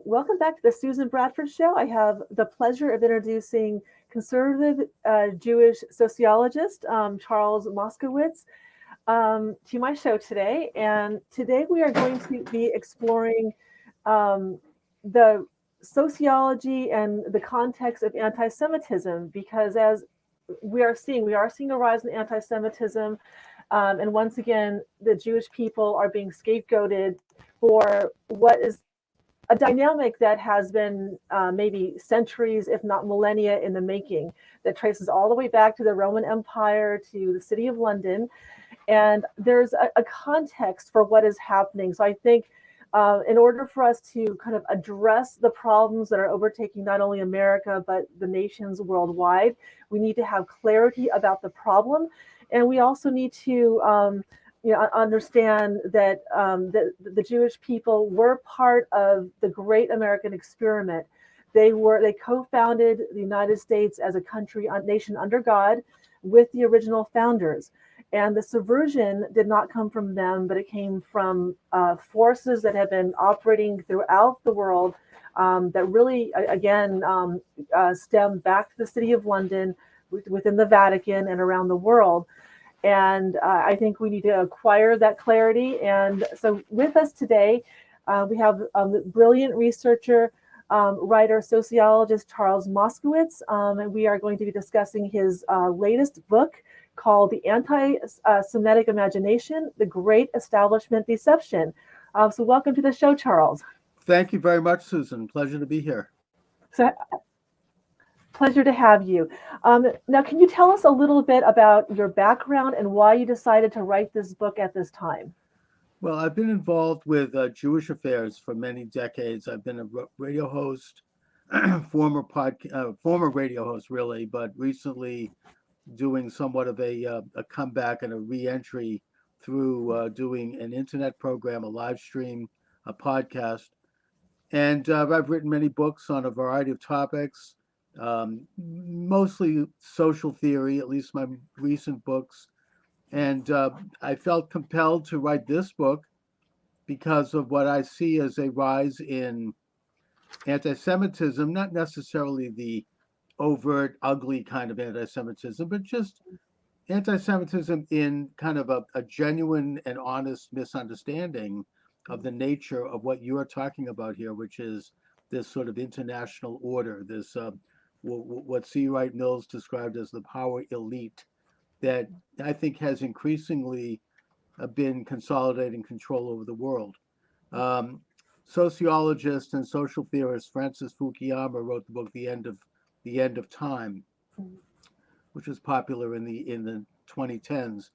Welcome back to the Susan Bradford Show. I have the pleasure of introducing conservative Jewish sociologist Charles Moscowitz to my show today. And today we are going to be exploring the sociology and the context of anti-Semitism, because as we are seeing a rise in anti-Semitism, and once again, the Jewish people are being scapegoated for what is a dynamic that has been maybe centuries, if not millennia, in the making, that traces all the way back to the Roman Empire, to the city of London. And there's a context for what is happening. So I think in order for us to kind of address the problems that are overtaking not only America, but the nations worldwide, we need to have clarity about the problem. And we also need to understand that the Jewish people were part of the great American experiment. They co-founded the United States as a country, a nation under God, with the original founders. And the subversion did not come from them, but it came from forces that have been operating throughout the world that really, again, stem back to the city of London, within the Vatican and around the world. And I think we need to acquire that clarity. And so with us today, we have the brilliant researcher, writer, sociologist, Charles Moscowitz. And we are going to be discussing his latest book called The Anti-Semitic Imagination, The Great Establishment Deception. So welcome to the show, Charles. Thank you very much, Susan. Pleasure to be here. So, pleasure to have you. Now, can you tell us a little bit about your background and why you decided to write this book at this time? Well, I've been involved with Jewish affairs for many decades. I've been a radio host, former radio host, really, but recently doing somewhat of a comeback and a re-entry through doing an internet program, a live stream, a podcast. And I've written many books on a variety of topics, mostly social theory, at least my recent books. And I felt compelled to write this book because of what I see as a rise in anti-Semitism, not necessarily the overt, ugly kind of anti-Semitism, but just anti-Semitism in kind of a genuine and honest misunderstanding of the nature of what you are talking about here, which is this sort of international order, this what C. Wright Mills described as the power elite that I think has increasingly been consolidating control over the world. Sociologist and social theorist Francis Fukuyama wrote the book The End of Time, which was popular in the 2010s,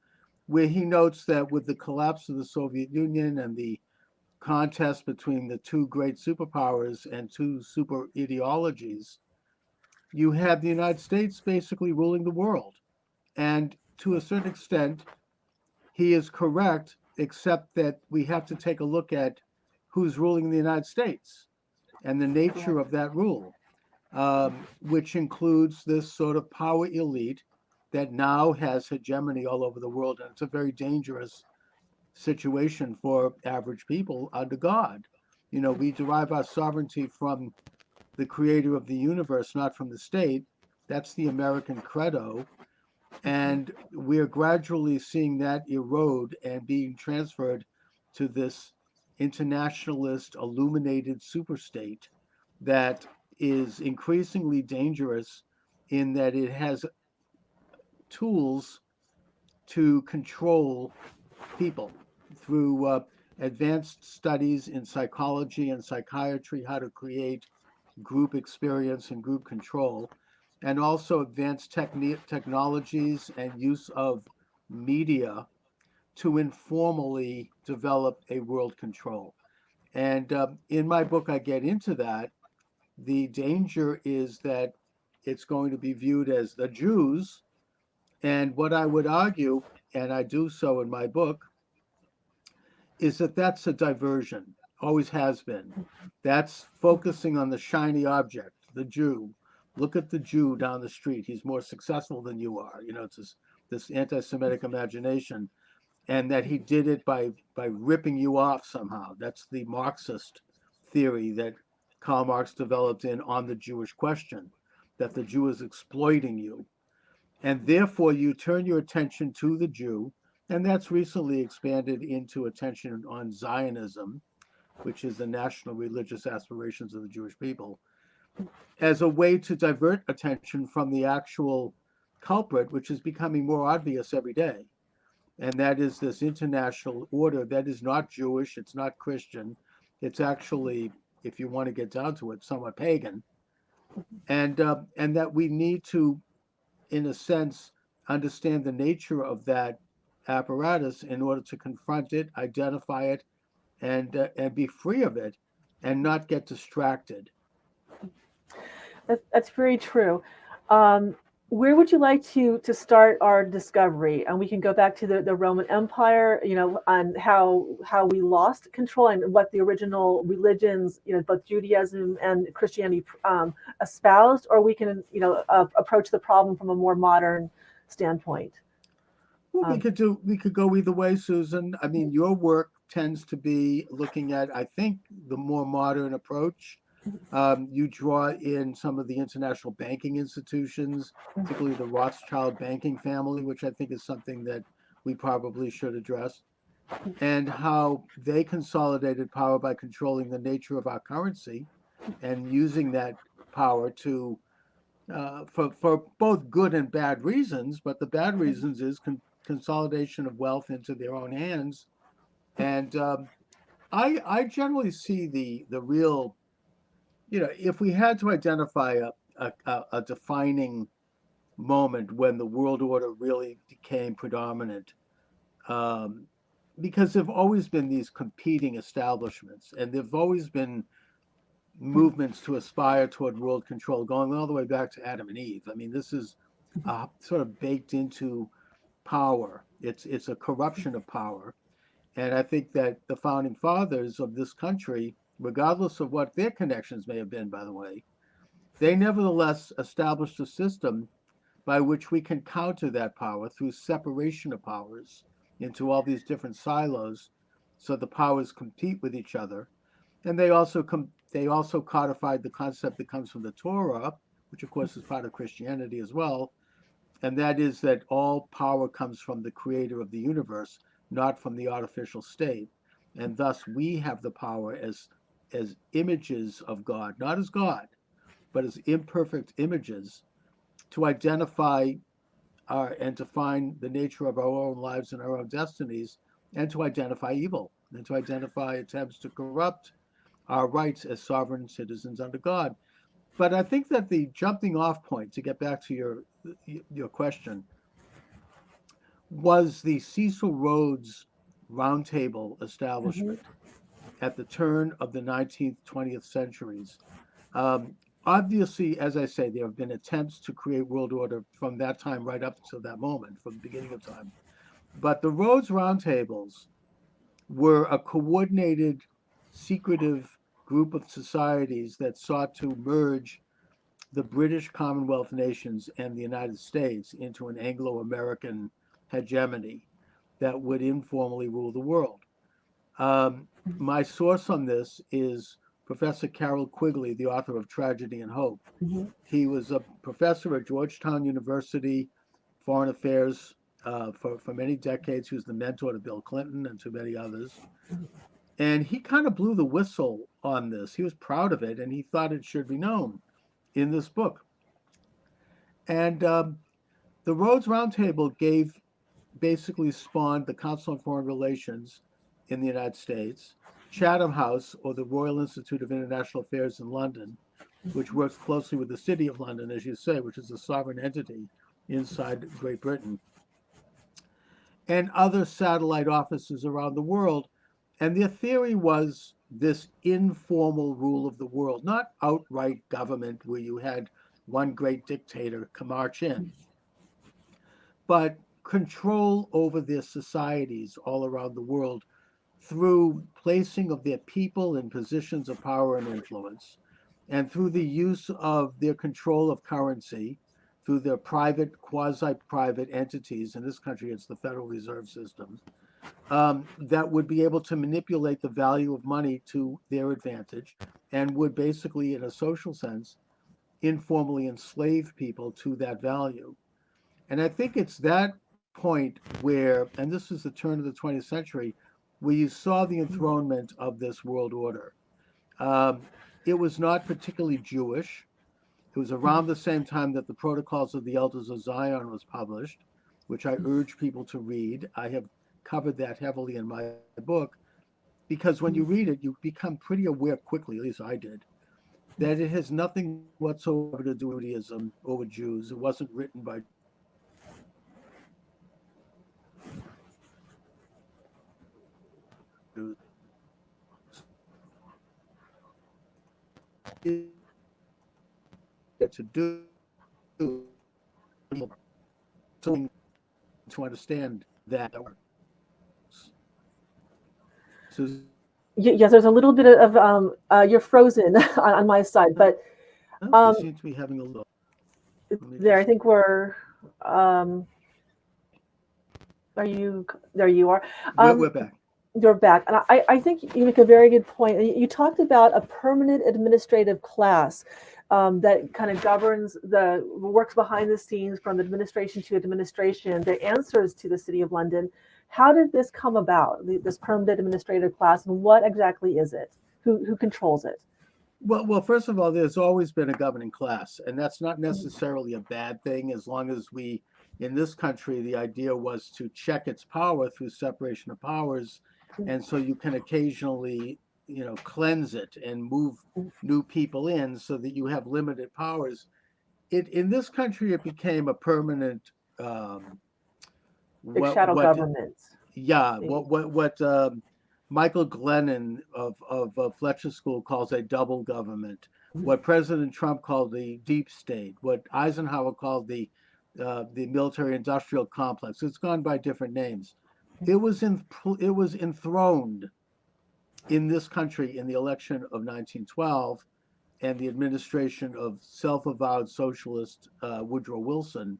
where he notes that with the collapse of the Soviet Union and the contest between the two great superpowers and two super ideologies, you have the United States basically ruling the world. And to a certain extent, he is correct, except that we have to take a look at who's ruling the United States and the nature of that rule, which includes this sort of power elite that now has hegemony all over the world. And it's a very dangerous situation for average people under God. You know, we derive our sovereignty from the creator of the universe, not from the state. That's the American credo. And we are gradually seeing that erode and being transferred to this internationalist, illuminated superstate that is increasingly dangerous in that it has tools to control people through advanced studies in psychology and psychiatry, how to create group experience and group control, and also advanced technologies and use of media to informally develop a world control. And in my book, I get into that. The danger is that it's going to be viewed as the Jews. And what I would argue, and I do so in my book, is that that's a diversion, always has been. That's focusing on the shiny object, the Jew. Look at the Jew down the street. He's more successful than you are. You know, it's this anti-Semitic imagination, and that he did it by ripping you off somehow. That's the Marxist theory that Karl Marx developed in On the Jewish Question, that the Jew is exploiting you. And therefore, you turn your attention to the Jew, and that's recently expanded into attention on Zionism, which is the national religious aspirations of the Jewish people, as a way to divert attention from the actual culprit, which is becoming more obvious every day. And that is this international order that is not Jewish, it's not Christian, it's actually, if you want to get down to it, somewhat pagan. And that we need to, in a sense, understand the nature of that apparatus in order to confront it, identify it, and be free of it, and not get distracted. That's very true. Um, where would you like to start our discovery? And we can go back to the Roman Empire, on how we lost control and what the original religions, both Judaism and Christianity, espoused, or we can, approach the problem from a more modern standpoint. Well, we could go either way, Susan. I mean, your work tends to be looking at, I think, the more modern approach. You draw in some of the international banking institutions, particularly the Rothschild banking family, which I think is something that we probably should address, and how they consolidated power by controlling the nature of our currency and using that power to for both good and bad reasons. But the bad reasons is consolidation of wealth into their own hands. And I generally see the real, if we had to identify a defining moment when the world order really became predominant, um, because there've always been these competing establishments, and there've always been movements to aspire toward world control, going all the way back to Adam and Eve. I mean, this is sort of baked into power. It's a corruption of power, and I think that the founding fathers of this country, regardless of what their connections may have been, by the way, they nevertheless established a system by which we can counter that power through separation of powers into all these different silos, so the powers compete with each other. And they also codified the concept that comes from the Torah, which of course is part of Christianity as well, and that is that all power comes from the creator of the universe, not from the artificial state. And thus we have the power as images of God, not as God, but as imperfect images, to identify and to find the nature of our own lives and our own destinies, and to identify evil, and to identify attempts to corrupt our rights as sovereign citizens under God. But I think that the jumping off point, to get back to your question, was the Cecil Rhodes Roundtable Mhm. establishment at the turn of the 19th, 20th centuries. Um, Obviously, as I say, there have been attempts to create world order from that time right up to that moment, from the beginning of time. But the Rhodes Roundtables were a coordinated, secretive group of societies that sought to merge the British Commonwealth nations and the United States into an Anglo-American hegemony that would informally rule the world. My source on this is Professor Carroll Quigley, the author of Tragedy and Hope. Mhm. He was a professor at Georgetown University, Foreign Affairs, for many decades. He was the mentor to Bill Clinton and to many others. And he kind of blew the whistle on this. He was proud of it, and he thought it should be known in this book. And the Rhodes Roundtable basically spawned the Council on Foreign Relations in the United States, Chatham House, or the Royal Institute of International Affairs in London, which works closely with the City of London, as you say, which is a sovereign entity inside Great Britain, and other satellite offices around the world. And their theory was this informal rule of the world, not outright government where you had one great dictator march in, but control over their societies all around the world through placing of their people in positions of power and influence, and through the use of their control of currency, through their private, quasi-private entities. In this country, it's the Federal Reserve System, that would be able to manipulate the value of money to their advantage, and would basically, in a social sense, informally enslave people to that value. And I think it's that point where, and this is the turn of the 20th century, where you saw the enthronement of this world order. Um, it was not particularly Jewish. It was around the same time that the Protocols of the Elders of Zion was published, which I urge people to read. I have covered that heavily in my book because when you read it, you become pretty aware quickly, at least I did, that it has nothing whatsoever to do with Judaism or with Jews. It wasn't written by Jews. It to do to understand that works. So Yes, there's a little bit of you're frozen on my side, but you um, seem to be having a little. Let me there, I just. think we're. Are you? There you are. We're Um, back. you're back, and I think you make a very good point. You talked about a permanent administrative class that kind of governs the works behind the scenes from administration to administration, the answers to the City of London. How did this come about? This permanent administrative class, and what exactly is it? Who controls it? Well, first of all, there's always been a governing class, and that's not necessarily a bad thing as long as we, in this country, the idea was to check its power through separation of powers, and so you can occasionally, cleanse it and move new people in so that you have limited powers. It in this country, it became a permanent. Um, Big what shadow what government. Yeah, Maybe. what Michael Glennon of Fletcher School calls a double government, what President Trump called the deep state, what Eisenhower called the military industrial complex. It's gone by different names. It was enthroned in this country in the election of 1912 and the administration of self-avowed socialist Woodrow Wilson,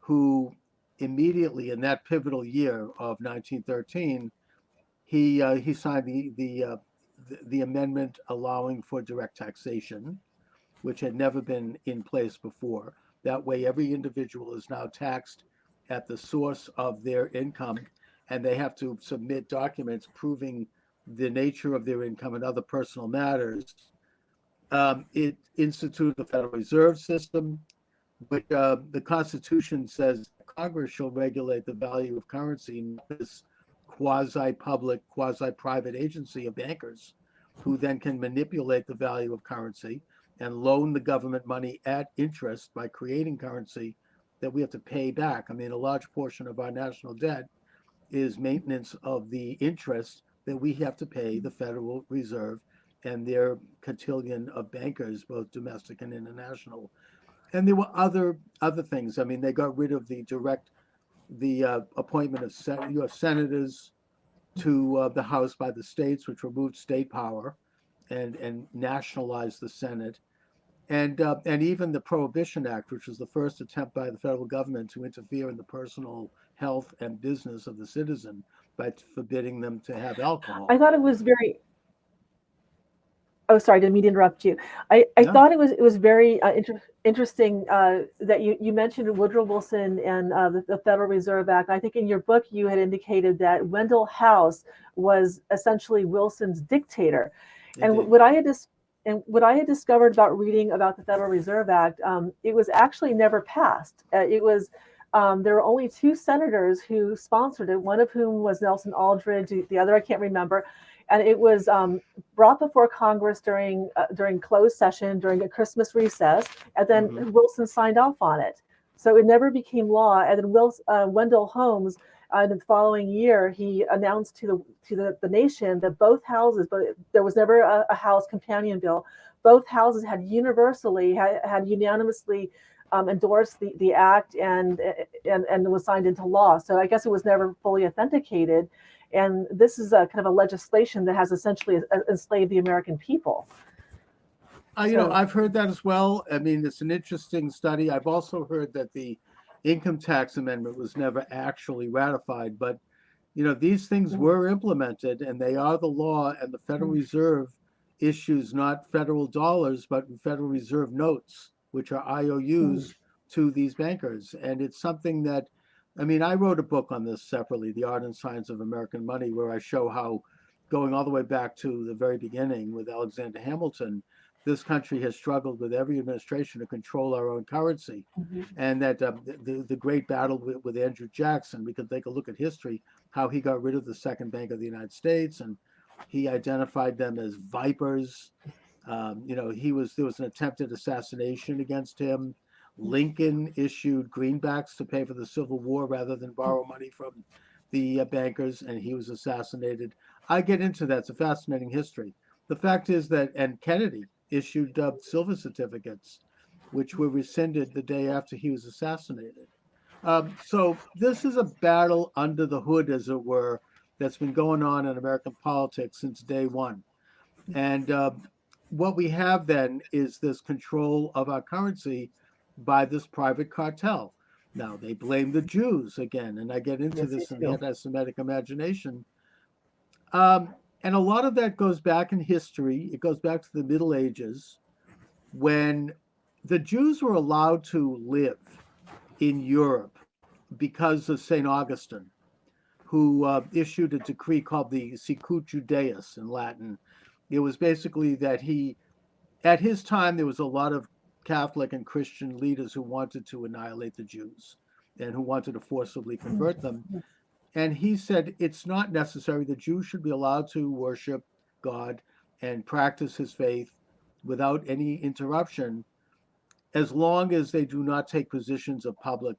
who immediately in that pivotal year of 1913 he signed the amendment allowing for direct taxation, which had never been in place before. That way, every individual is now taxed at the source of their income, and they have to submit documents proving the nature of their income and other personal matters. It instituted the Federal Reserve System, which the Constitution says Congress shall regulate the value of currency, not this quasi-public, quasi-private agency of bankers who then can manipulate the value of currency and loan the government money at interest by creating currency that we have to pay back. I mean, a large portion of our national debt is maintenance of the interest that we have to pay the Federal Reserve and their cotillion of bankers, both domestic and international. And there were other things. I mean, they got rid of the appointment of U.S. senators to the House by the states, which removed state power and nationalized the Senate, and even the Prohibition Act, which was the first attempt by the federal government to interfere in the personal health and business of the citizen by forbidding them to have I alcohol. thought it was very. Oh, sorry, didn't mean to interrupt you. I Yeah, thought it was very interesting that you mentioned Woodrow Wilson and the Federal Reserve Act. I think in your book you had indicated that Wendell House was essentially Wilson's dictator, and indeed. what I had discovered about reading about the Federal Reserve Act, it was actually never passed. It was there were only two senators who sponsored it. One of whom was Nelson Aldrich. The other I can't remember, and it was brought before Congress during closed session during a Christmas recess, and then Hmm. Wilson signed off on it. So it never became law. And then Wendell Holmes, the following year, he announced to the nation that both houses, but there was never a House companion bill. Both houses had unanimously endorsed the act and was signed into law. So I guess it was never fully authenticated, and this is a kind of a legislation that has essentially enslaved the American people. So I've heard that as well. I mean, it's an interesting study. I've also heard that the income tax amendment was never actually ratified, but these things mm, were implemented and they are the law, and the Federal mm, Reserve issues not federal dollars, but Federal Reserve notes, which are IOUs to these bankers. And it's something that, I mean, I wrote a book on this separately, The Art and Science of American Money, where I show how, going all the way back to the very beginning with Alexander Hamilton, this country has struggled with every administration to control our own currency. And that the great battle with Andrew Jackson, we could take a look at history, how he got rid of the Second Bank of the United States, and he identified them as vipers. There was an attempted assassination against him. Lincoln issued greenbacks to pay for the Civil War rather than borrow money from the bankers, and he was assassinated. I get into that. It's a fascinating history. The fact is that, and Kennedy issued silver certificates, which were rescinded the day after he was assassinated. So this is a battle under the hood, as it were, that's been going on in American politics since day one. And what we have then is this control of our currency by this private cartel. Now, they blame the Jews again, and I get into this in the anti-Semitic imagination. And a lot of that goes back in history. It goes back to the Middle Ages, when the Jews were allowed to live in Europe because of St. Augustine, who issued a decree called the Sicut Judaeus in Latin. It was basically that at his time, there was a lot of Catholic and Christian leaders who wanted to annihilate the Jews and who wanted to forcibly convert them. And he said it's not necessary. The Jews should be allowed to worship God and practice his faith without any interruption, as long as they do not take positions of public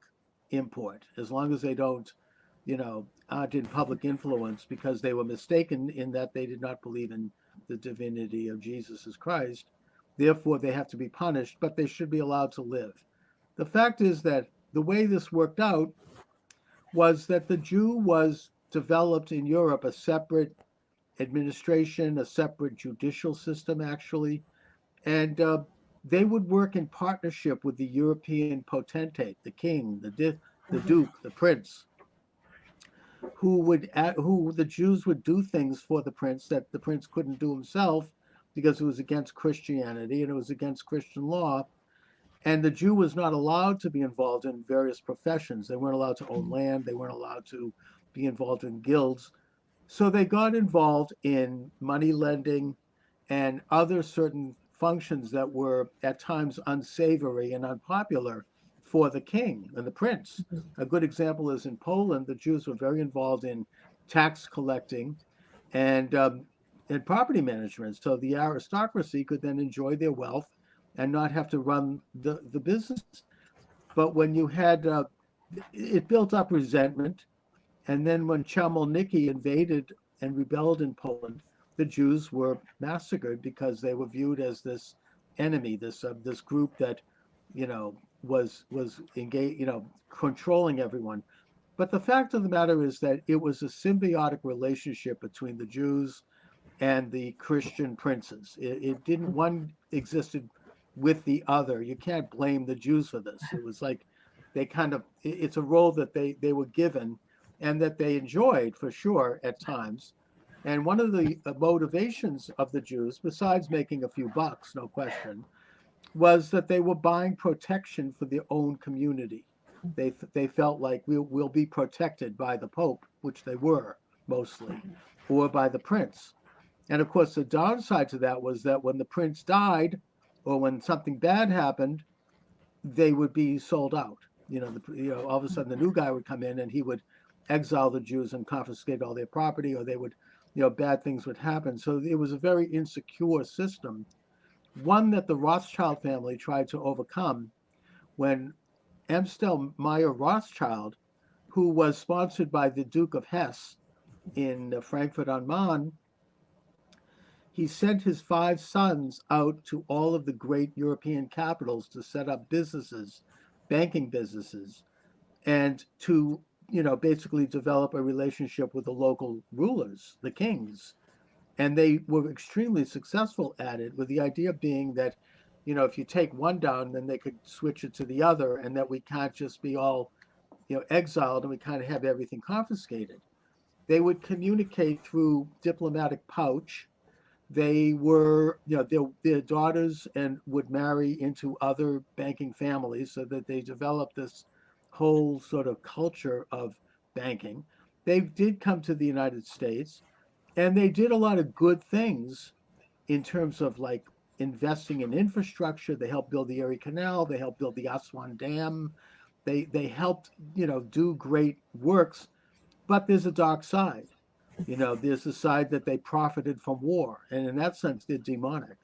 import, as long as they don't, aren't in public influence because they were mistaken in that they did not believe in the divinity of Jesus as Christ. Therefore, they have to be punished, but they should be allowed to live. The fact is that the way this worked out was that the Jew was developed in Europe a separate administration, a separate judicial system, actually, and they would work in partnership with the European potentate, the king, the duke, the prince, who the Jews would do things for the prince that the prince couldn't do himself because it was against Christianity and it was against Christian law. And the Jew was not allowed to be involved in various professions. They weren't allowed to own land. They weren't allowed to be involved in guilds. So they got involved in money lending and other certain functions that were at times unsavory and unpopular for the king and the prince. A good example is in Poland, the Jews were very involved in tax collecting and property management. So the aristocracy could then enjoy their wealth and not have to run the business. But when you had, it built up resentment. And then when Chmielnicki invaded and rebelled in Poland, the Jews were massacred because they were viewed as this enemy, this group that, was engaged, controlling everyone. But the fact of the matter is that it was a symbiotic relationship between the Jews and the Christian princes. It didn't, one existed with the other. You can't blame the Jews for this. It was like it's a role that they were given and that they enjoyed for sure at times. And one of the motivations of the Jews, besides making a few bucks, no question, was that they were buying protection for their own community. They felt like we'll be protected by the Pope, which they were mostly, or by the prince. And of course, the downside to that was that when the prince died, or when something bad happened, they would be sold out. All of a sudden the new guy would come in and he would exile the Jews and confiscate all their property, or they would, bad things would happen. So it was a very insecure system, one that the Rothschild family tried to overcome when Amstel Meyer Rothschild, who was sponsored by the Duke of Hesse in Frankfurt am Main, he sent his 5 sons out to all of the great European capitals to set up businesses, banking businesses, and to, basically develop a relationship with the local rulers, the kings. And they were extremely successful at it, with the idea being that, if you take one down, then they could switch it to the other, and that we can't just be all, exiled and we kind of have everything confiscated. They would communicate through diplomatic pouch. they were, their daughters and would marry into other banking families, so that they developed this whole sort of culture of banking. They did come to the United States, and they did a lot of good things in terms of like investing in infrastructure. They helped build the Erie Canal. They helped build the Aswan Dam. They helped, do great works. But there's a dark side. There's the side that they profited from war, and in that sense, they're demonic.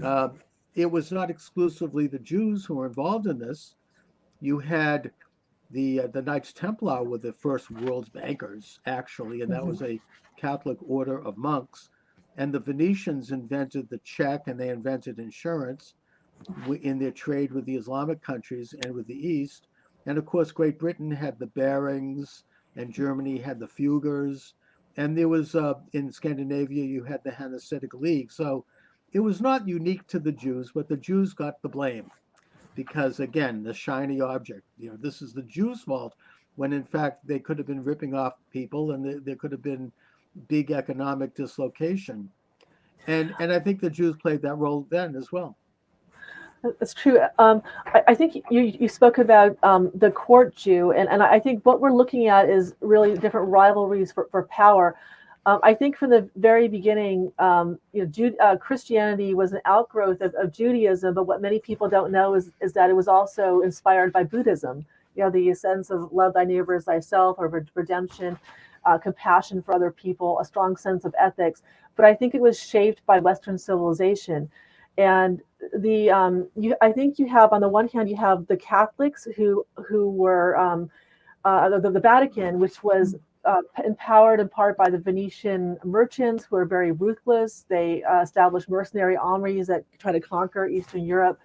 Uh, it was not exclusively the Jews who were involved in this. You had the Knights Templar were the first world's bankers, actually, and that Mhm. was a Catholic order of monks. And the Venetians invented the check, and they invented insurance in their trade with the Islamic countries and with the East. And of course, Great Britain had the Barings, and Germany had the Fuggers, and there was in Scandinavia you had the Hanseatic League. So it was not unique to the Jews, but the Jews got the blame because, again, the shiny object. This is the Jews' fault, when in fact they could have been ripping off people, and there could have been big economic dislocation. And I think the Jews played that role then as well. That's true. I think you spoke about the court Jew, and I think what we're looking at is really different rivalries for power. I think from the very beginning, Christianity was an outgrowth of Judaism, but what many people don't know is that it was also inspired by Buddhism. The sense of love thy neighbor as thyself, or redemption, compassion for other people, a strong sense of ethics. But I think it was shaped by Western civilization. And I think you have, on the one hand, you have the Catholics who were the Vatican, which was empowered in part by the Venetian merchants, who were very ruthless. They established mercenary armies that try to conquer Eastern Europe.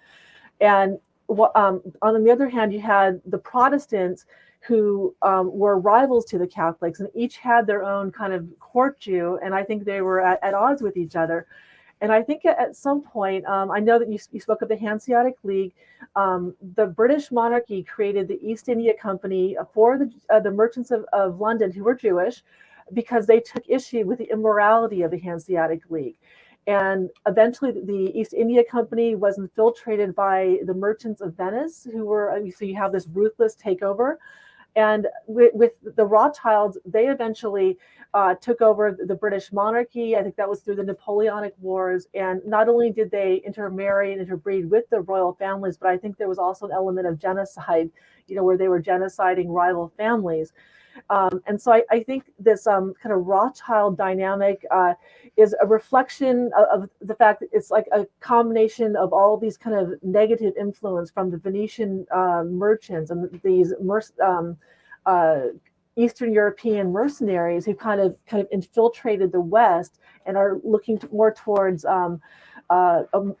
And on the other hand, you had the Protestants, who were rivals to the Catholics, and each had their own kind of court Jew, and I think they were at odds with each other. And I think at some point, I know that you spoke of the Hanseatic League. The British monarchy created the East India Company for the merchants of London who were Jewish, because they took issue with the immorality of the Hanseatic League. And eventually, the East India Company was infiltrated by the merchants of Venice, who were, so you have this ruthless takeover. And with the Rothschilds, they eventually took over the British monarchy. I think that was through the Napoleonic Wars. And not only did they intermarry and interbreed with the royal families, but I think there was also an element of genocide, where they were genociding rival families. And so I think this kind of Rothschild dynamic is a reflection of the fact that it's like a combination of all these kind of negative influence from the Venetian merchants and these uh, Eastern European mercenaries who kind of infiltrated the West and are looking more towards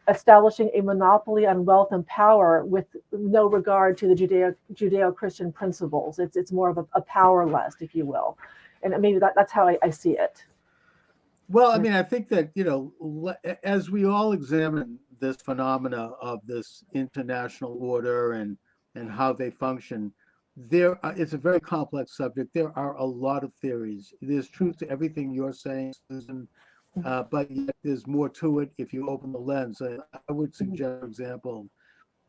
establishing a monopoly on wealth and power with no regard to the Judeo-Christian principles. It's more of a power lust, if you will, and maybe that's how I see it. Well, I mean, I think that, as we all examine this phenomena of this international order and how they function, it's a very complex subject. There are a lot of theories. There's truth to everything you're saying, Susan, but yet there's more to it if you open the lens. I would suggest, for example,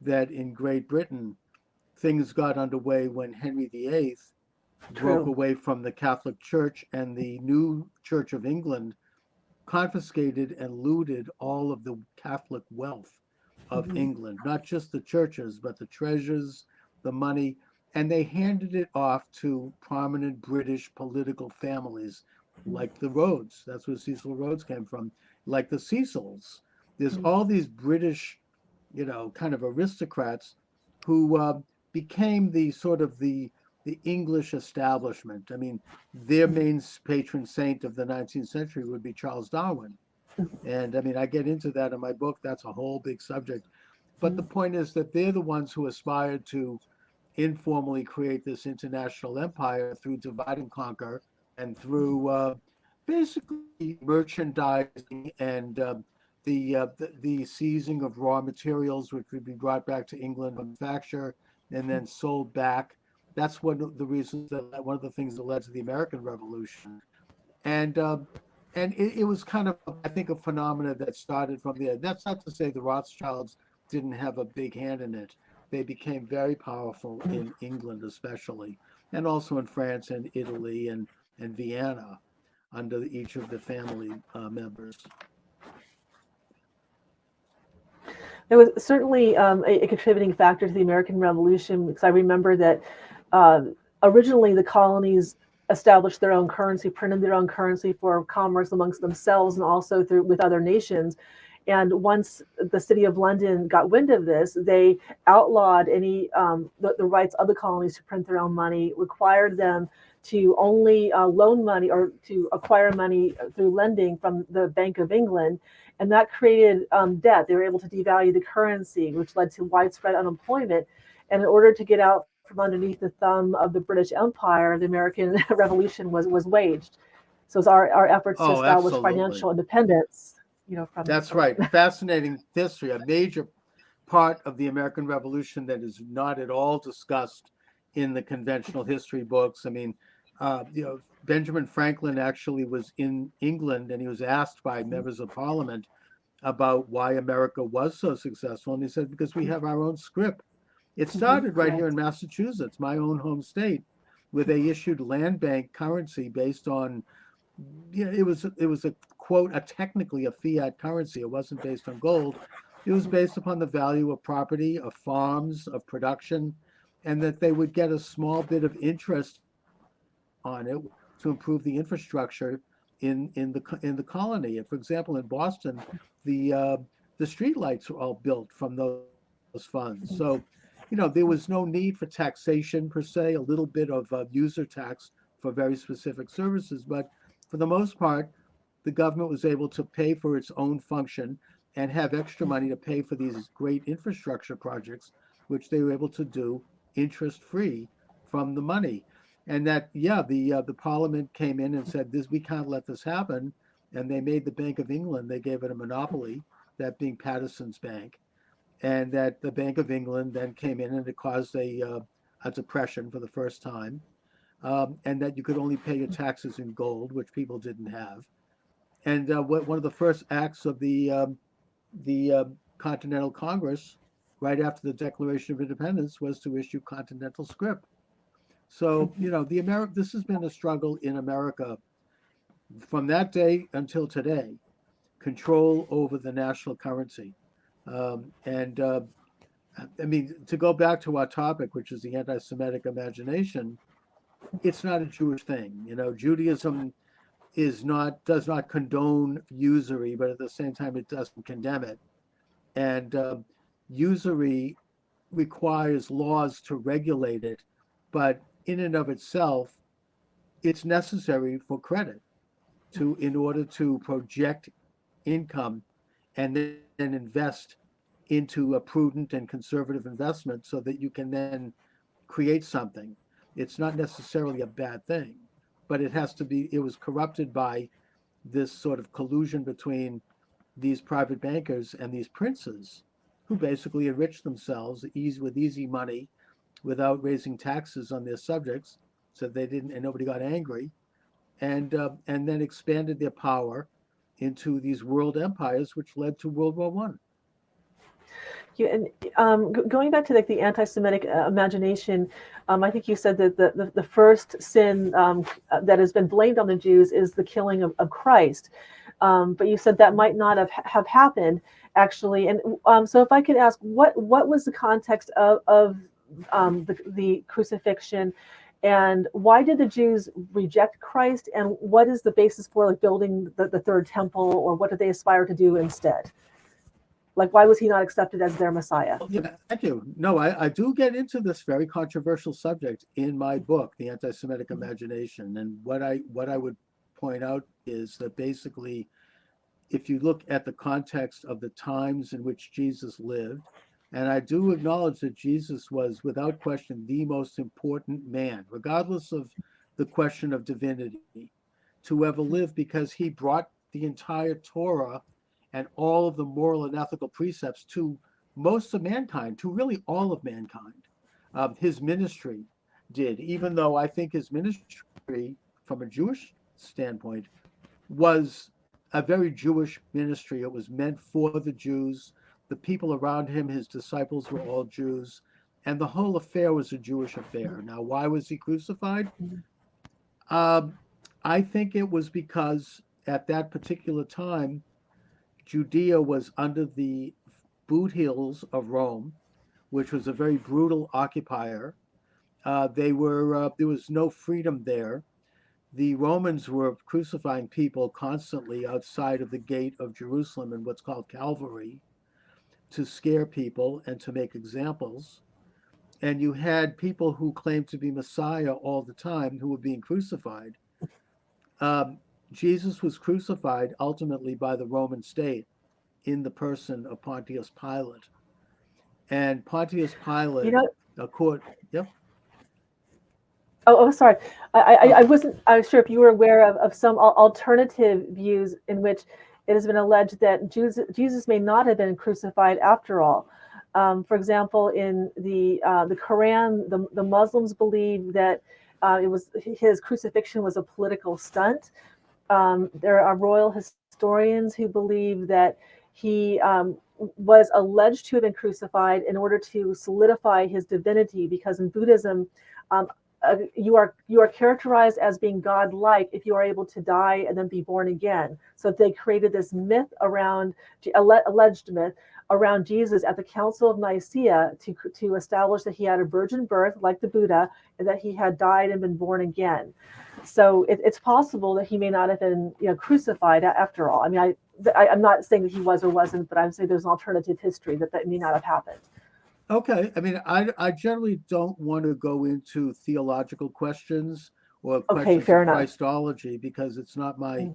that in Great Britain, things got underway when Henry VIII broke True. away from the Catholic Church, and the new Church of England confiscated and looted all of the Catholic wealth of Mhm. England, not just the churches, but the treasures, the money, and they handed it off to prominent British political families like the Rhodes. That's where Cecil Rhodes came from, like the Cecils. There's Mhm. all these British, kind of aristocrats who became the sort of the English establishment. I mean, their main patron saint of the 19th century would be Charles Darwin. And I mean, I get into that in my book. That's a whole big subject. But the point is that they're the ones who aspired to informally create this international empire through divide and conquer, and through basically merchandising and the seizing of raw materials, which would be brought back to England, manufacture, and then sold back. That's one of the reasons that one of the things that led to the American Revolution. And and it was kind of, I think, a phenomena that started from there. That's not to say the Rothschilds didn't have a big hand in it. They became very powerful in England, especially, and also in France and Italy and Vienna under each of the family members. There was certainly a contributing factor to the American Revolution because I remember that originally the colonies established their own currency, printed their own currency for commerce amongst themselves and also through with other nations. And once the city of London got wind of this, they outlawed any the rights of the colonies to print their own money, required them to only loan money or to acquire money through lending from the Bank of England. And that created debt. They were able to devalue the currency, which led to widespread unemployment. And in order to get out from underneath the thumb of the British Empire, the American Revolution was waged. So it's our efforts to Oh, establish absolutely. financial independence, That's from right. Fascinating history. A major part of the American Revolution that is not at all discussed in the conventional history books. I mean, Benjamin Franklin actually was in England and he was asked by members of parliament about why America was so successful. And he said, because we have our own script. It started right here in Correct. Massachusetts, my own home state, where they issued land bank currency based on, it was a quote, a technically a fiat currency. It wasn't based on gold. It was based upon the value of property, of farms, of production, and that they would get a small bit of interest on it to improve the infrastructure in the colony. And for example, in Boston, the uh, the street lights were all built from those funds. So, there was no need for taxation per se. A little bit of user tax for very specific services, but for the most part, the government was able to pay for its own function and have extra money to pay for these great infrastructure projects, which they were able to do interest free from the money. And that, yeah, the parliament came in and said, this, we can't let this happen. And they made the Bank of England, they gave it a monopoly, that being Paterson's Bank. And that the Bank of England then came in and it caused a depression for the first time. And that you could only pay your taxes in gold, which people didn't have. And one of the first acts of the Continental Congress, right after the Declaration of Independence, was to issue Continental scrip. So this has been a struggle in America from that day until today. Control over the national currency, and I mean, to go back to our topic, which is the anti-Semitic imagination, it's not a Jewish thing. Judaism does not condone usury, but at the same time, it doesn't condemn it. And usury requires laws to regulate it, but in and of itself, it's necessary for credit in order to project income and then invest into a prudent and conservative investment so that you can then create something. It's not necessarily a bad thing, but it was corrupted by this sort of collusion between these private bankers and these princes who basically enriched themselves with easy money without raising taxes on their subjects, so they didn't, and nobody got angry, and then expanded their power into these world empires, which led to World War One. Yeah, and going back to like the anti-Semitic imagination, I think you said that the first sin that has been blamed on the Jews is the killing of Christ. But you said that might not have happened actually. And so if I could ask, what was the context of the crucifixion, and why did the Jews reject Christ, and what is the basis for like building the third temple, or what did they aspire to do instead? Like, why was he not accepted as their Messiah? Well, yeah, thank you. No, I do get into this very controversial subject in my book, The Anti-Semitic Imagination. And what I would point out is that basically, if you look at the context of the times in which Jesus lived, and I do acknowledge that Jesus was, without question, the most important man, regardless of the question of divinity, to ever live, because he brought the entire Torah and all of the moral and ethical precepts to most of mankind, to really all of mankind. His ministry did, even though I think his ministry, from a Jewish standpoint, was a very Jewish ministry. It was meant for the Jews. The people around him, his disciples, were all Jews, and the whole affair was a Jewish affair. Now, why was he crucified? Um, I think it was because at that particular time, Judea was under the boot heels of Rome, which was a very brutal occupier. There was no freedom there. The Romans were crucifying people constantly outside of the gate of Jerusalem in what's called Calvary to scare people and to make examples. And you had people who claimed to be Messiah all the time who were being crucified. Um, Jesus was crucified ultimately by the Roman state in the person of Pontius Pilate. And Pontius You Pilate, know, yep, sorry. oh, I wasn't I was sure if you were aware of some alternative views in which it has been alleged that Jesus may not have been crucified after all. For example, in the Quran, the Muslims believe that it was his crucifixion was a political stunt. There are royal historians who believe that he was alleged to have been crucified in order to solidify his divinity, because in Buddhism, um, you are characterized as being godlike if you are able to die and then be born again. So they created this myth around alleged myth around Jesus at the Council of Nicaea to establish that he had a virgin birth like the Buddha and that he had died and been born again. So it's possible that he may not have been, crucified after all. I mean, I'm not saying that he was or wasn't, but I'm saying there's an alternative history that may not have happened. okay. I mean, I generally don't want to go into theological questions or Okay, questions fair of enough. Christology because it's not my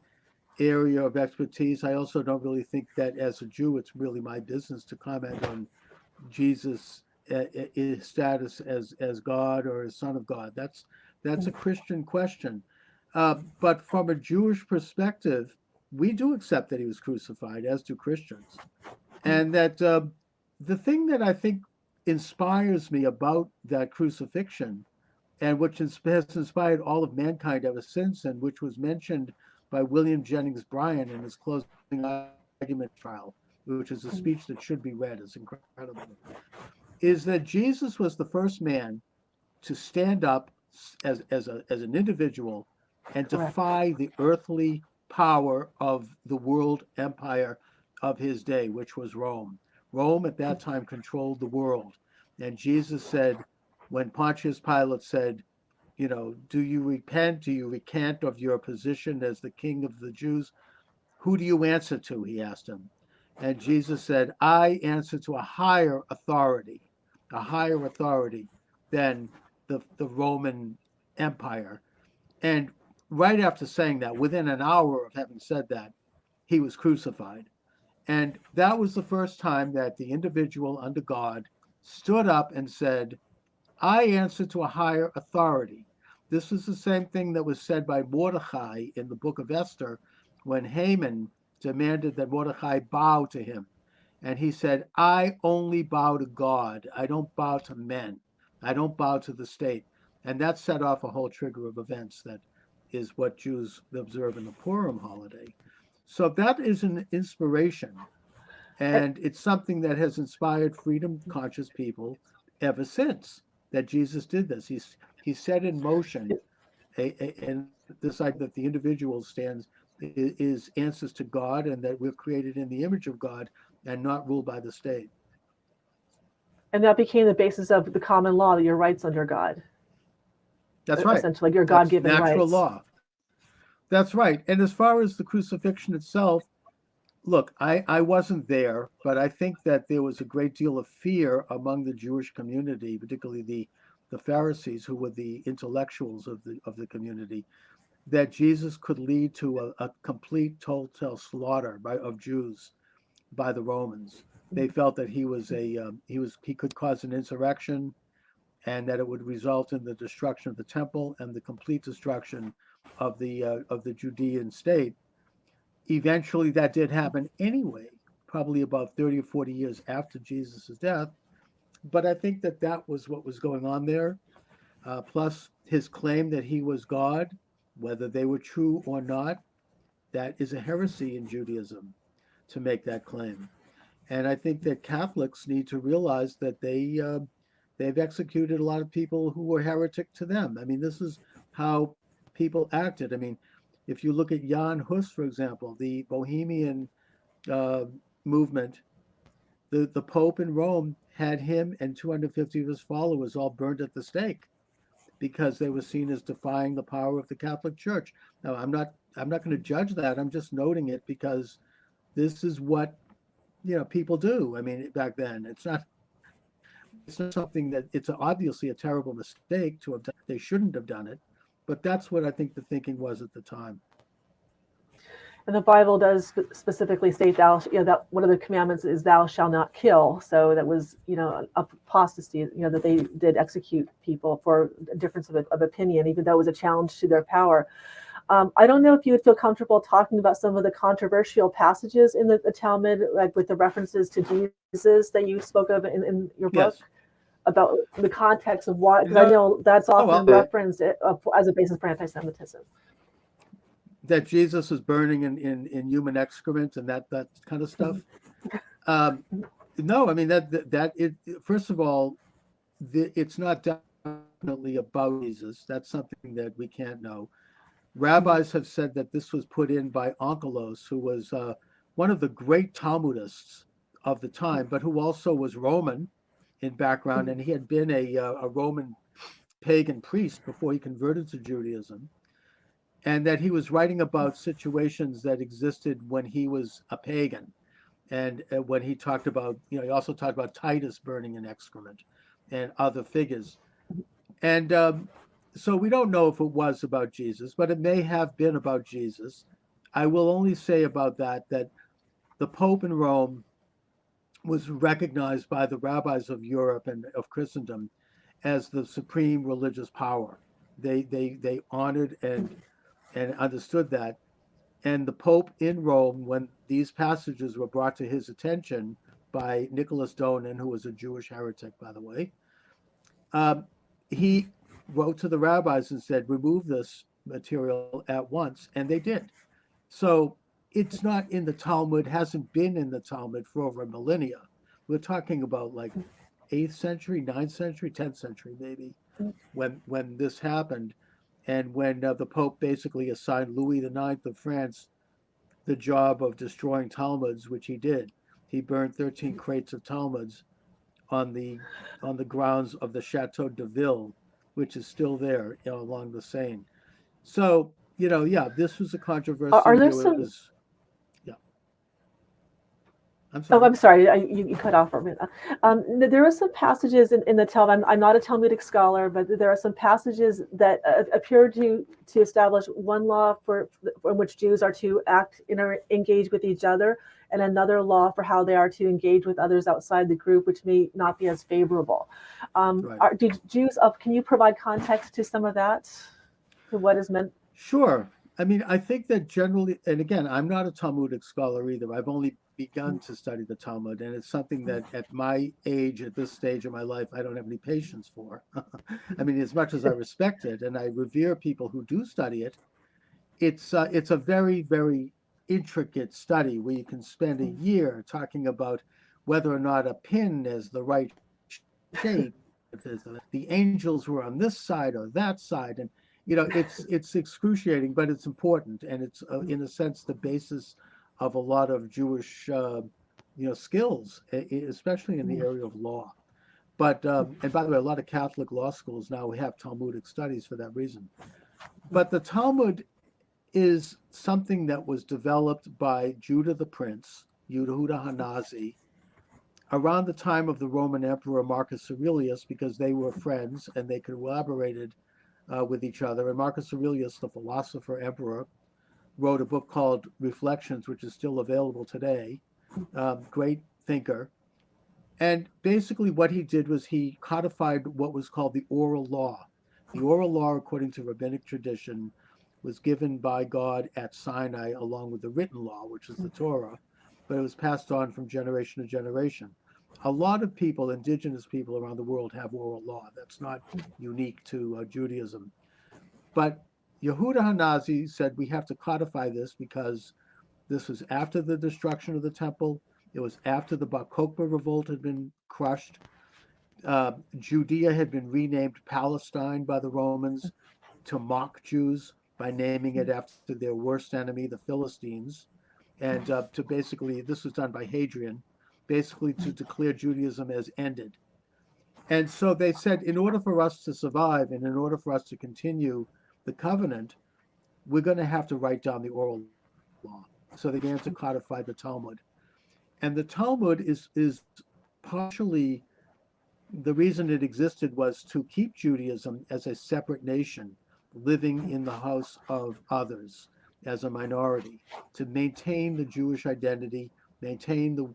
area of expertise. I also don't really think that as a Jew, it's really my business to comment on Jesus' his status as God or as Son of God. That's a Christian question. But from a Jewish perspective, we do accept that he was crucified, as do Christians, and that the thing that I think inspires me about that crucifixion, and which has inspired all of mankind ever since, and which was mentioned by William Jennings Bryan in his closing argument trial, which is a speech that should be read. It's incredible. Is that Jesus was the first man to stand up as an individual and Correct. defy the earthly power of the world empire of his day, which was Rome. Rome at that time controlled the world. And Jesus said, when Pontius Pilate said, do you repent? Do you recant of your position as the king of the Jews? Who do you answer to? He asked him. And Jesus said, I answer to a higher authority than the Roman Empire. And right after saying that, within an hour of having said that, he was crucified. And that was the first time that the individual under God stood up and said, I answer to a higher authority. This was the same thing that was said by Mordecai in the book of Esther when Haman demanded that Mordecai bow to him. And he said, I only bow to God. I don't bow to men. I don't bow to the state. And that set off a whole trigger of events that is what Jews observe in the Purim holiday. So that is an inspiration. And, And it's something that has inspired freedom conscious people ever since that Jesus did this. He set in motion and this idea that the individual stands is answers to God and that we're created in the image of God and not ruled by the state. and that became the basis of the common law, that your rights under God, That's right. essentially, like your That's God-given natural rights. law. That's right. And as far as the crucifixion itself, look, I wasn't there, but I think that there was a great deal of fear among the Jewish community, particularly the Pharisees, who were the intellectuals of the community, that Jesus could lead to a complete total slaughter of Jews by the Romans. They felt that he could cause an insurrection, and that it would result in the destruction of the temple and the complete destruction of the Judean state. Eventually, that did happen anyway, probably about 30 or 40 years after Jesus' death. But I think that that was what was going on there. Plus, his claim that he was God, whether they were true or not, that is a heresy in Judaism to make that claim. And I think that Catholics need to realize that they've executed a lot of people who were heretic to them. I mean, this is how people acted. I mean, if you look at Jan Hus, for example, the Bohemian uh, movement, the Pope in Rome had him and 250 of his followers all burned at the stake because they were seen as defying the power of the Catholic Church. Now, I'm not going to judge that. I'm just noting it because this is what people do. I mean, back then, it's not something that it's obviously a terrible mistake to have done. They shouldn't have done it, but that's what I think the thinking was at the time. And the Bible does specifically state that one of the commandments is thou shalt not kill. So that was, apostasy, that they did execute people for a difference of opinion, even though it was a challenge to their power. I don't know if you would feel comfortable talking about some of the controversial passages in the Talmud, like with the references to Jesus that you spoke of in your book, Yes. about the context of why, because I No, know that's often well, referenced as a basis for anti-Semitism. that Jesus is burning in human excrement and that kind of stuff. Um, no, I mean that it. First of all, it's not definitely about Jesus. That's something that we can't know. Rabbis have said that this was put in by Onkelos, who was one of the great Talmudists of the time, but who also was Roman in background, and he had been a Roman pagan priest before he converted to Judaism, and that he was writing about situations that existed when he was a pagan. And when he talked about, he also talked about Titus burning in excrement and other figures. And so we don't know if it was about Jesus, but it may have been about Jesus. I will only say about that the Pope in Rome was recognized by the rabbis of Europe and of Christendom as the supreme religious power. They honored and understood that. And the Pope in Rome, when these passages were brought to his attention by Nicholas Donin, who was a Jewish heretic, by the way, he wrote to the rabbis and said, remove this material at once. And they did. So it's not in the Talmud, hasn't been in the Talmud for over a millennia. We're talking about like 8th century, 9th century, 10th century, maybe, when this happened. And when the Pope basically assigned Louis IX of France the job of destroying Talmuds, which he did. He burned 13 crates of Talmuds on the grounds of the Chateau de Ville, which is still there, along the Seine. So, yeah, this was a Are controversy. there There some? was, yeah, I'm Oh, sorry. I'm sorry. You cut off for a minute. There are some passages in the Talmud. I'm not a Talmudic scholar, but there are some passages that appear to establish one law in which Jews are to engage with each other, and another law for how they are to engage with others outside the group, which may not be as favorable. Right. Do Jews? Can you provide context to some of that? To what is meant? Sure. I mean, I think that generally, and again, I'm not a Talmudic scholar either. I've only begun to study the Talmud, and it's something that at my age, at this stage of my life, I don't have any patience for. I mean, as much as I respect it and I revere people who do study it, it's a very, very intricate study where you can spend a year talking about whether or not a pin is the right shape, if the angels were on this side or that side, and it's excruciating, but it's important, and it's in a sense the basis of a lot of Jewish skills, especially in the area of law. But and by the way, a lot of Catholic law schools now have Talmudic studies for that reason. But the Talmud is something that was developed by Judah the Prince, Yehuda Hanazi, around the time of the Roman Emperor Marcus Aurelius, because they were friends and they collaborated with each other. And Marcus Aurelius, the philosopher emperor, wrote a book called Reflections, which is still available today. Great thinker. And basically, what he did was he codified what was called the oral law. The oral law, according to rabbinic tradition, was given by God at Sinai along with the written law, which is the Torah, but it was passed on from generation to generation. A lot of people, indigenous people around the world, have oral law. That's not unique to Judaism. But Yehuda Hanazi said we have to codify this because this was after the destruction of the temple. It was after the Bar Kokhba revolt had been crushed. Judea had been renamed Palestine by the Romans to mock Jews by naming it after their worst enemy, the Philistines, and to basically, this was done by Hadrian, basically to declare Judaism as ended. And so they said, in order for us to survive and in order for us to continue the covenant, we're going to have to write down the oral law. So they began to codify the Talmud. And the Talmud is partially the reason it existed was to keep Judaism as a separate nation, living in the house of others as a minority, to maintain the Jewish identity, maintain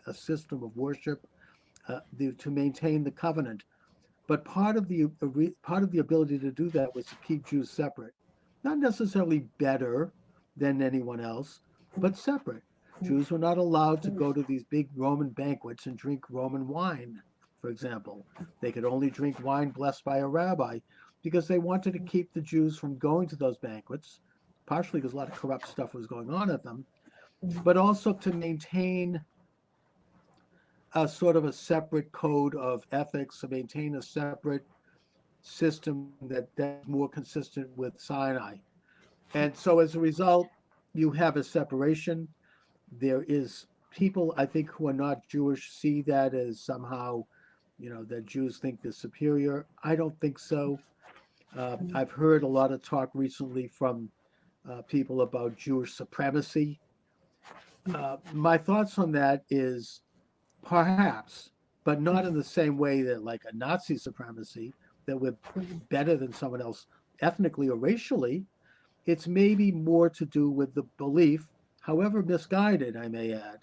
a system of worship, to maintain the covenant. But part of the ability to do that was to keep Jews separate, not necessarily better than anyone else, but separate. Jews were not allowed to go to these big Roman banquets and drink Roman wine, for example. They could only drink wine blessed by a rabbi because they wanted to keep the Jews from going to those banquets, partially because a lot of corrupt stuff was going on at them, but also to maintain a sort of a separate code of ethics, to maintain a separate system that's more consistent with Sinai. And so as a result, you have a separation. There is people, I think, who are not Jewish see that as somehow, that Jews think they're superior. I don't think so. I've heard a lot of talk recently from people about Jewish supremacy. My thoughts on that is perhaps, but not in the same way that like a Nazi supremacy, that we're better than someone else ethnically or racially. It's maybe more to do with the belief, however misguided, I may add,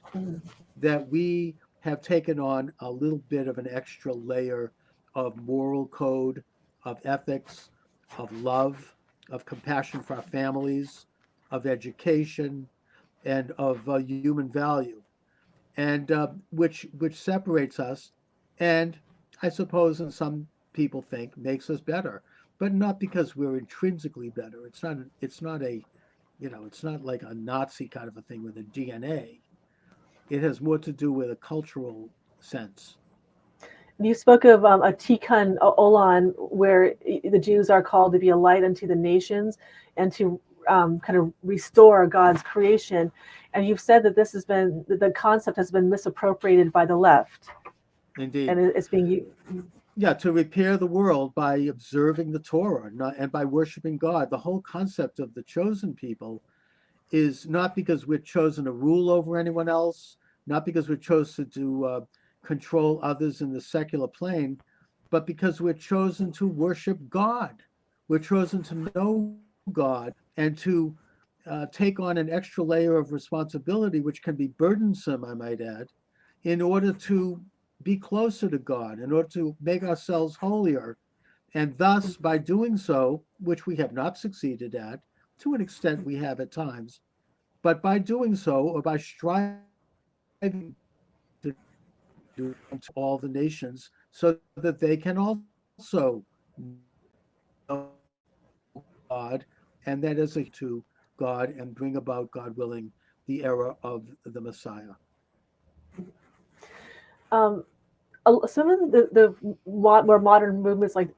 that we have taken on a little bit of an extra layer of moral code, of ethics, of love, of compassion for our families, of education, and of human value, and which separates us, and I suppose, and some people think, makes us better, but not because we're intrinsically better. It's not a, it's not like a Nazi kind of a thing with a DNA. It has more to do with a cultural sense. You spoke of a tikkun olam, where the Jews are called to be a light unto the nations and to kind of restore God's creation. And you've said that the concept has been misappropriated by the left, Indeed. and it's being used. Yeah, to repair the world by observing the Torah, and by worshiping God. The whole concept of the chosen people is not because we're chosen to rule over anyone else, not because we're chosen to control others in the secular plane, but because we're chosen to worship God. We're chosen to know God and to take on an extra layer of responsibility, which can be burdensome, I might add, in order to be closer to God, in order to make ourselves holier. And thus, by doing so, which we have not succeeded at, to an extent we have at times, but by doing so, or by striving to do to all the nations, so that they can also know God, and that is to God, and bring about, God willing, the era of the Messiah. Um, some of the more modern movements like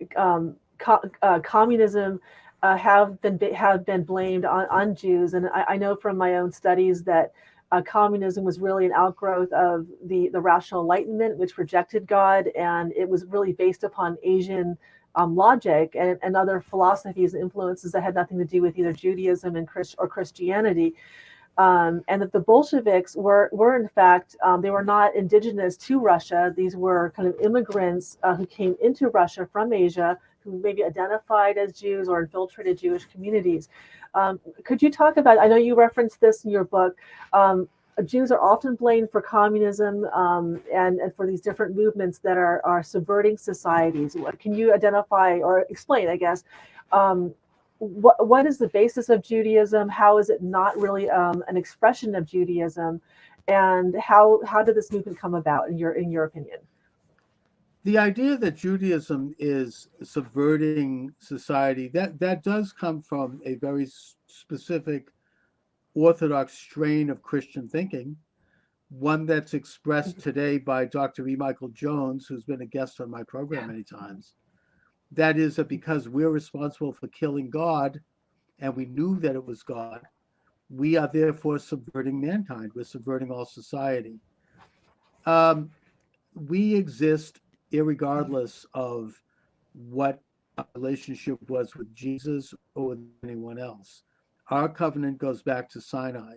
communism have been blamed on Jews, and I know from my own studies that communism was really an outgrowth of the rational Enlightenment, which rejected God, and it was really based upon Asian logic and other philosophies and influences that had nothing to do with either Judaism or Christianity. And that the Bolsheviks were in fact, they were not indigenous to Russia. These were kind of immigrants who came into Russia from Asia, who maybe identified as Jews or infiltrated Jewish communities. Could you talk about, I know you referenced this in your book, Jews are often blamed for communism and for these different movements that are subverting societies. Can you identify or explain, I guess, what is the basis of Judaism? How is it not really an expression of Judaism? And how did this movement come about, in your opinion? The idea that Judaism is subverting society, that does come from a very specific orthodox strain of Christian thinking, one that's expressed today by Dr. E. Michael Jones, who's been a guest on my program many times. That is that because we're responsible for killing God, and we knew that it was God, we are therefore subverting mankind. We're subverting all society. Um, we exist irregardless of what our relationship was with Jesus or with anyone else. Our covenant goes back to Sinai.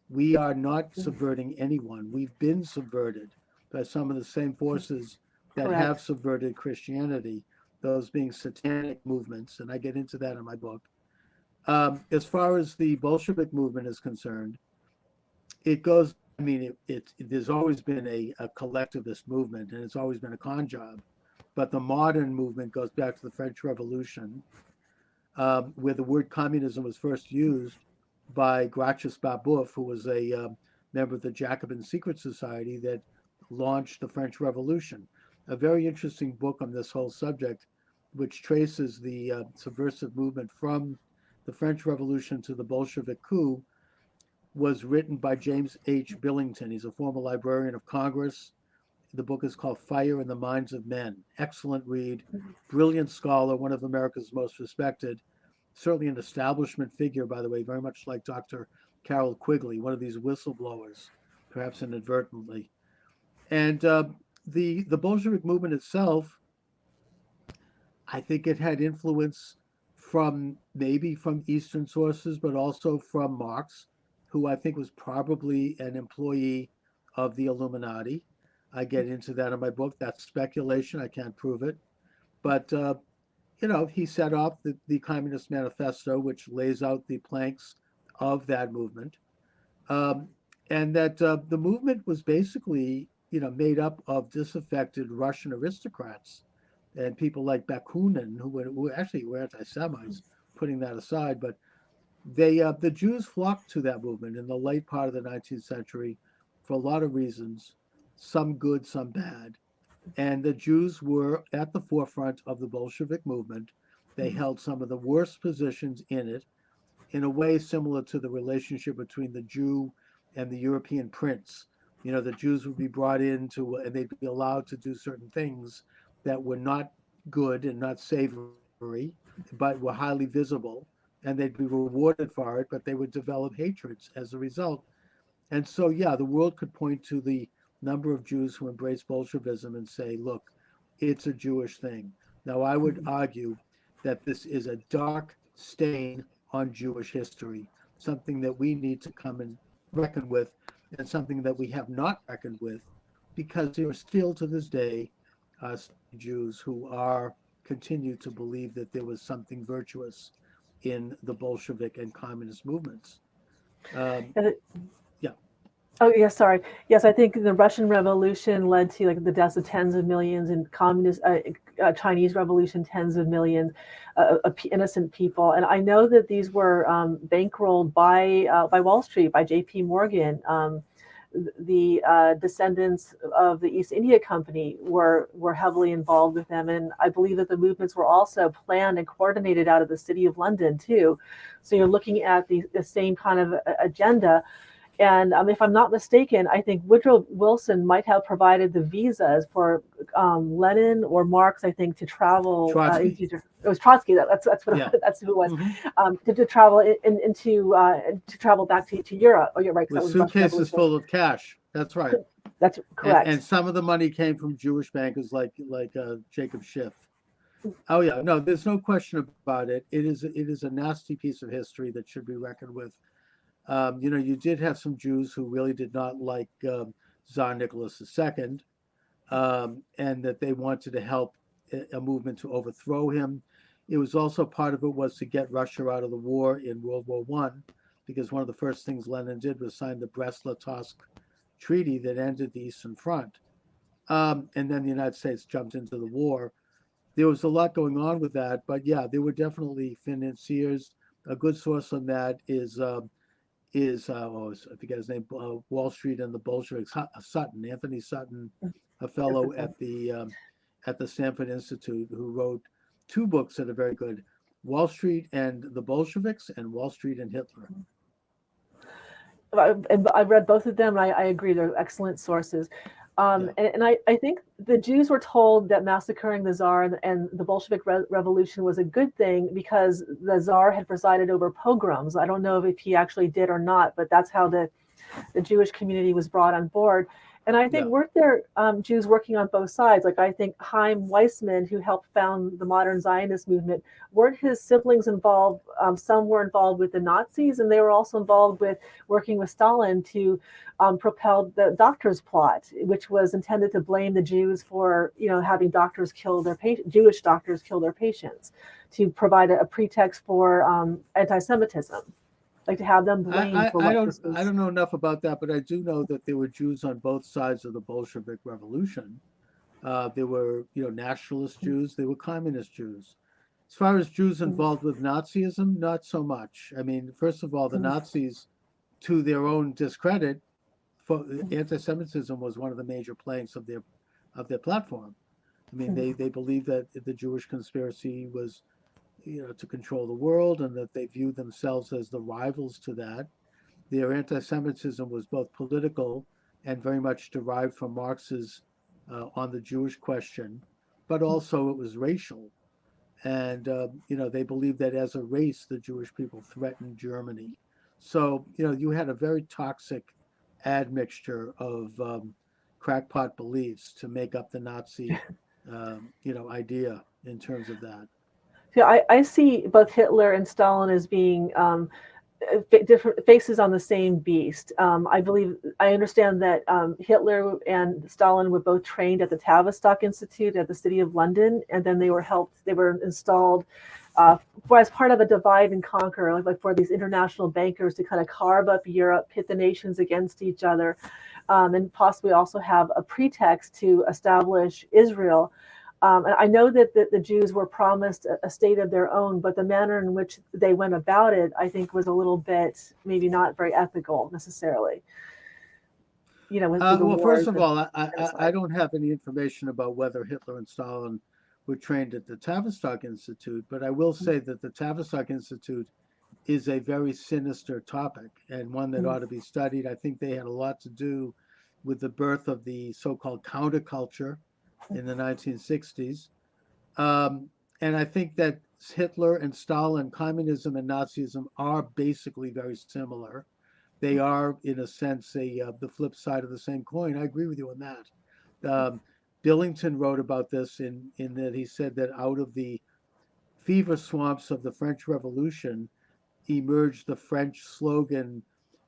We are not subverting anyone. We've been subverted by some of the same forces that have Correct. subverted Christianity, those being satanic movements, and I get into that in my book. As far as the Bolshevik movement is concerned, it goes, I mean, there's always been a collectivist movement, and it's always been a con job. But the modern movement goes back to the French Revolution, where the word communism was first used by Gracchus Babeuf, who was a member of the Jacobin Secret Society that launched the French Revolution. A very interesting book on this whole subject, which traces the subversive movement from the French Revolution to the Bolshevik coup, was written by James H. Billington. He's a former Librarian of Congress. The book is called Fire in the Minds of Men. Excellent read, brilliant scholar, one of America's most respected, certainly an establishment figure, by the way, very much like Dr. Carol Quigley, one of these whistleblowers, perhaps inadvertently. And the Bolshevik movement itself, I think it had influence from maybe from Eastern sources, but also from Marx, who I think was probably an employee of the Illuminati. I get into that in my book. That's speculation. I can't prove it. But, he set up the Communist Manifesto, which lays out the planks of that movement. Um, and that the movement was basically, made up of disaffected Russian aristocrats and people like Bakunin, who actually were anti-Semites, putting that aside. But the Jews flocked to that movement in the late part of the 19th century for a lot of reasons, some good, some bad. And the Jews were at the forefront of the Bolshevik movement. They held some of the worst positions in it, in a way similar to the relationship between the Jew and the European prince. The Jews would be brought into, and they'd be allowed to do certain things that were not good and not savory, but were highly visible, and they'd be rewarded for it, but they would develop hatreds as a result. And so, yeah, the world could point to the number of Jews who embrace Bolshevism and say, look, it's a Jewish thing. Now, I would argue that this is a dark stain on Jewish history, something that we need to come and reckon with, and something that we have not reckoned with, because there are still to this day Jews who are continue to believe that there was something virtuous in the Bolshevik and communist movements. Um, And yeah, Oh, yes, sorry. Yes, I think the Russian Revolution led to like the deaths of tens of millions, and communist Chinese Revolution, tens of millions of innocent people. And I know that these were bankrolled by Wall Street, by J.P. Morgan. The descendants of the East India Company were heavily involved with them, and I believe that the movements were also planned and coordinated out of the City of London too. So you're looking at the same kind of agenda. And if I'm not mistaken, I think Woodrow Wilson might have provided the visas for Lenin or Marx, I think, to travel Trotsky. into. It was Trotsky. That's what Yeah. that's who it was. Mm-hmm. To travel into to travel back to Europe. Oh, you're right, because that With was the Russian suitcases Revolution. full of cash. That's right. That's And correct. some of the money came from Jewish bankers like Jacob Schiff. Oh yeah, no, there's no question about it. It is a nasty piece of history that should be reckoned with. You did have some Jews who really did not like Tsar Nicholas II, and that they wanted to help a movement to overthrow him. It was also part of it was to get Russia out of the war in World War One, because one of the first things Lenin did was sign the Brest-Litovsk treaty that ended the Eastern Front. And then the United States jumped into the war. There was a lot going on with that, but yeah, there were definitely financiers. A good source on that is I forget his name, Wall Street and the Bolsheviks, Sutton, Anthony Sutton, a fellow at the at the Stanford Institute who wrote two books that are very good: Wall Street and the Bolsheviks and Wall Street and Hitler. I read both of them, and I agree they're excellent sources. Yeah. And I think the Jews were told that massacring the Tsar and the Bolshevik Revolution was a good thing because the Tsar had presided over pogroms. I don't know if he actually did or not, but that's how the Jewish community was brought on board. And I think Yeah. weren't there Jews working on both sides? Like I think Chaim Weizmann, who helped found the modern Zionist movement, weren't his siblings involved? Some were involved with the Nazis, and they were also involved with working with Stalin to propel the doctors' plot, which was intended to blame the Jews for having doctors kill their Jewish doctors kill their patients, to provide a pretext for anti-Semitism, like to have them blamed for what this I was. don't know enough about that, but I do know that there were Jews on both sides of the Bolshevik Revolution. There were, nationalist Jews. There were communist Jews. As far as Jews involved with Nazism, not so much. I mean, first of all, the Nazis, to their own discredit, anti-Semitism was one of the major planks of their platform. I mean, they believed that the Jewish conspiracy was, to control the world, and that they viewed themselves as the rivals to that. Their anti-Semitism was both political and very much derived from Marx's on the Jewish question, but also it was racial. And they believed that as a race, the Jewish people threatened Germany. So you had a very toxic admixture of crackpot beliefs to make up the Nazi, idea in terms of that. Yeah, I see both Hitler and Stalin as being different faces on the same beast. I understand that Hitler and Stalin were both trained at the Tavistock Institute at the City of London, and then they were installed as part of a divide and conquer, like for these international bankers to kind of carve up Europe, pit the nations against each other, and possibly also have a pretext to establish Israel. And I know that the Jews were promised a state of their own, but the manner in which they went about it, I think, was a little bit maybe not very ethical necessarily. With the Well, first wars of and all, I genocide. don't have any information about whether Hitler and Stalin were trained at the Tavistock Institute, but I will say that the Tavistock Institute is a very sinister topic and one that ought to be studied. I think they had a lot to do with the birth of the so-called counterculture in the 1960s. Um, and I think that Hitler and Stalin, communism and Nazism are basically very similar. They are, in a sense, the flip side of the same coin. I agree with you on that. Billington wrote about this in that he said that out of the fever swamps of the French Revolution emerged the French slogan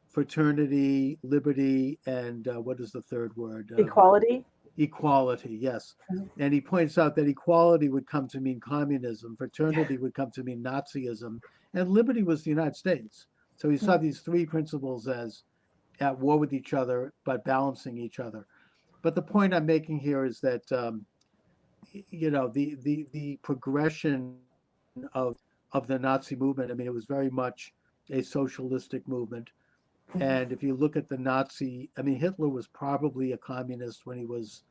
fraternity, liberty, and what is the third word? Equality. Equality, yes. And he points out that equality would come to mean communism, fraternity would come to mean Nazism, and liberty was the United States. So he saw these three principles as at war with each other, but balancing each other. But the point I'm making here is that the progression of the Nazi movement. I mean, it was very much a socialistic movement. And if you look at the Nazi, I mean, Hitler was probably a communist when he was,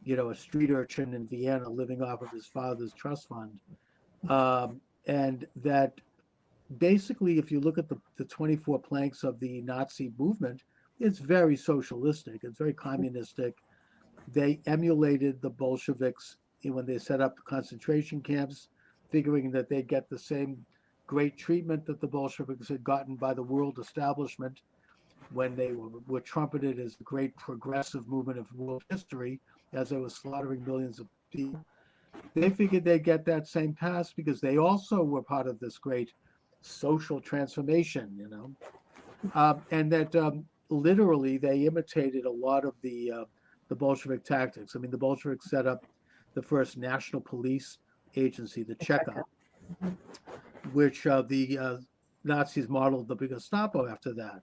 a street urchin in Vienna living off of his father's trust fund. And that basically, if you look at the 24 planks of the Nazi movement, it's very socialistic, it's very communistic. They emulated the Bolsheviks when they set up concentration camps, figuring that they'd get the same great treatment that the Bolsheviks had gotten by the world establishment when they were trumpeted as a great progressive movement of world history as they were slaughtering millions of people. They figured they'd get that same pass because they also were part of this great social transformation, and that literally they imitated a lot of the Bolshevik tactics. I mean, the Bolsheviks set up the first national police agency, the Cheka, which the Nazis modeled the Gestapo after that,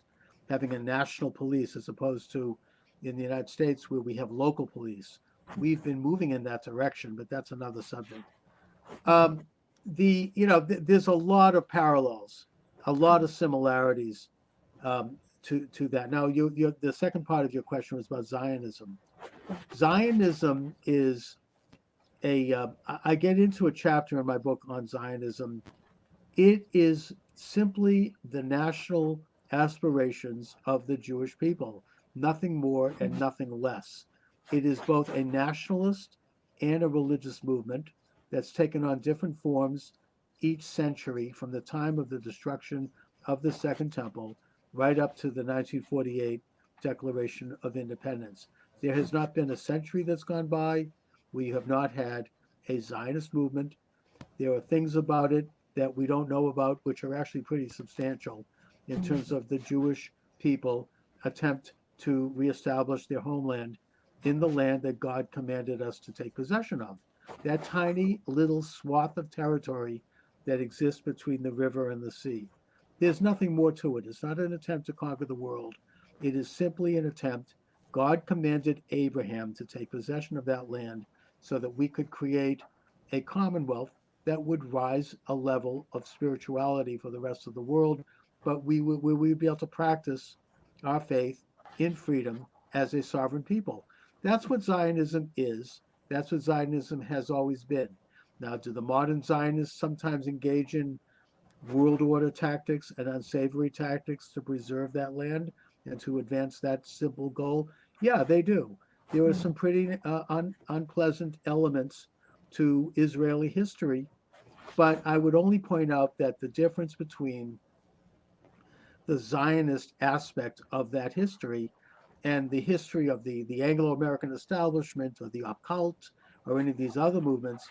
having a national police as opposed to in the United States where we have local police. We've been moving in that direction, but that's another subject. There's a lot of parallels, a lot of similarities to that. Now, the second part of your question was about Zionism. Zionism is I get into a chapter in my book on Zionism. It is simply the national aspirations of the Jewish people, nothing more and nothing less. It is both a nationalist and a religious movement that's taken on different forms each century from the time of the destruction of the Second Temple right up to the 1948 Declaration of Independence. There has not been a century that's gone by. We have not had a Zionist movement. There are things about it that we don't know about, which are actually pretty substantial in terms of the Jewish people attempt to reestablish their homeland in the land that God commanded us to take possession of. That tiny little swath of territory that exists between the river and the sea. There's nothing more to it. It's not an attempt to conquer the world. It is simply an attempt. God commanded Abraham to take possession of that land so that we could create a commonwealth that would rise a level of spirituality for the rest of the world, but we would be able to practice our faith in freedom as a sovereign people. That's what Zionism is. That's what Zionism has always been. Now, do the modern Zionists sometimes engage in world order tactics and unsavory tactics to preserve that land and to advance that simple goal? Yeah, they do. There are some pretty unpleasant elements to Israeli history, but I would only point out that the difference between the Zionist aspect of that history and the history of the Anglo-American establishment or the occult or any of these other movements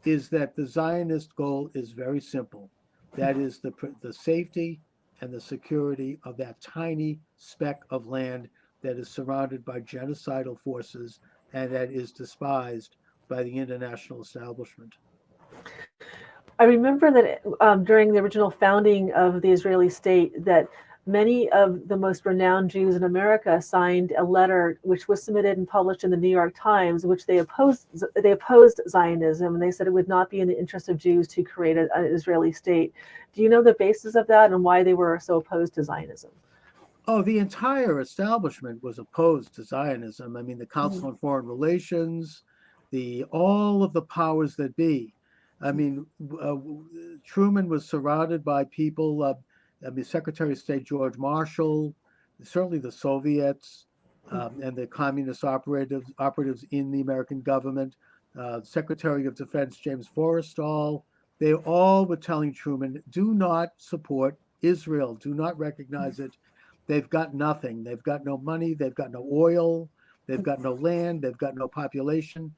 is that the Zionist goal is very simple. That is the safety and the security of that tiny speck of land that is surrounded by genocidal forces and that is despised by the international establishment. I remember that during the original founding of the Israeli state, that many of the most renowned Jews in America signed a letter which was submitted and published in the New York Times, which they opposed Zionism, and they said it would not be in the interest of Jews to create an Israeli state. Do you know the basis of that and why they were so opposed to Zionism? Oh, the entire establishment was opposed to Zionism. I mean, the Council on Foreign Relations, the all of the powers that be. I mean, Truman was surrounded by people. I mean, Secretary of State George Marshall, certainly the Soviets, and the communist operatives in the American government. Secretary of Defense James Forrestal. They all were telling Truman, "Do not support Israel. Do not recognize it. They've got nothing. They've got no money. They've got no oil. They've got no land. They've got no population."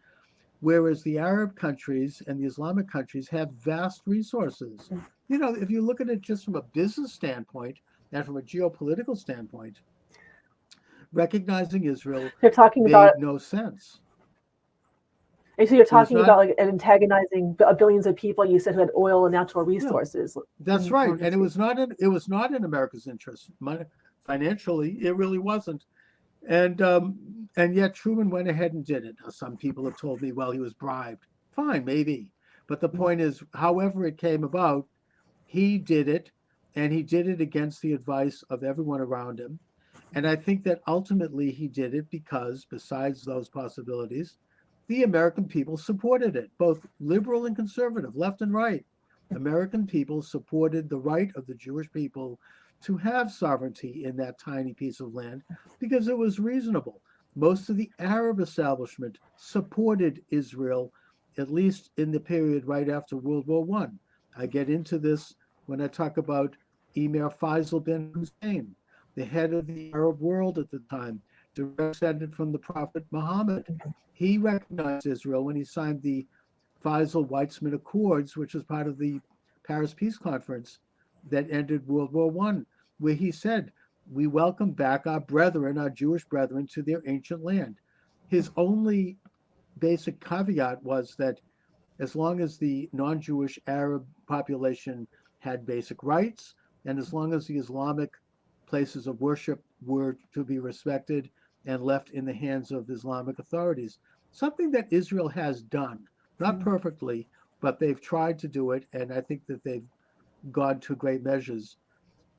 Whereas the Arab countries and the Islamic countries have vast resources. You know, if you look at it just from a business standpoint and from a geopolitical standpoint, recognizing Israel They're talking about made no sense. And so you're It was talking not, about like antagonizing billions of people you said who had oil and natural yeah, resources that's in right. order And to. it was not in America's interest. Financially, it really wasn't. And and yet Truman went ahead and did it. Now, some people have told me, well, he was bribed. Fine, maybe. But the point is, however it came about, he did it, and he did it against the advice of everyone around him. And I think that ultimately he did it because, besides those possibilities, the American people supported it, both liberal and conservative, left and right. American people supported the right of the Jewish people to have sovereignty in that tiny piece of land because it was reasonable. Most of the Arab establishment supported Israel, at least in the period right after World War One. I get into this when I talk about Emir Faisal bin Hussein, the head of the Arab world at the time, direct descendant from the Prophet Muhammad. He recognized Israel when he signed the Faisal-Weizmann Accords, which was part of the Paris Peace Conference that ended World War One, where he said, "We welcome back our brethren, our Jewish brethren, to their ancient land." His only basic caveat was that as long as the non-Jewish Arab population had basic rights, and as long as the Islamic places of worship were to be respected and left in the hands of Islamic authorities. Something that Israel has done, not perfectly, but they've tried to do it, and I think that they've gone to great measures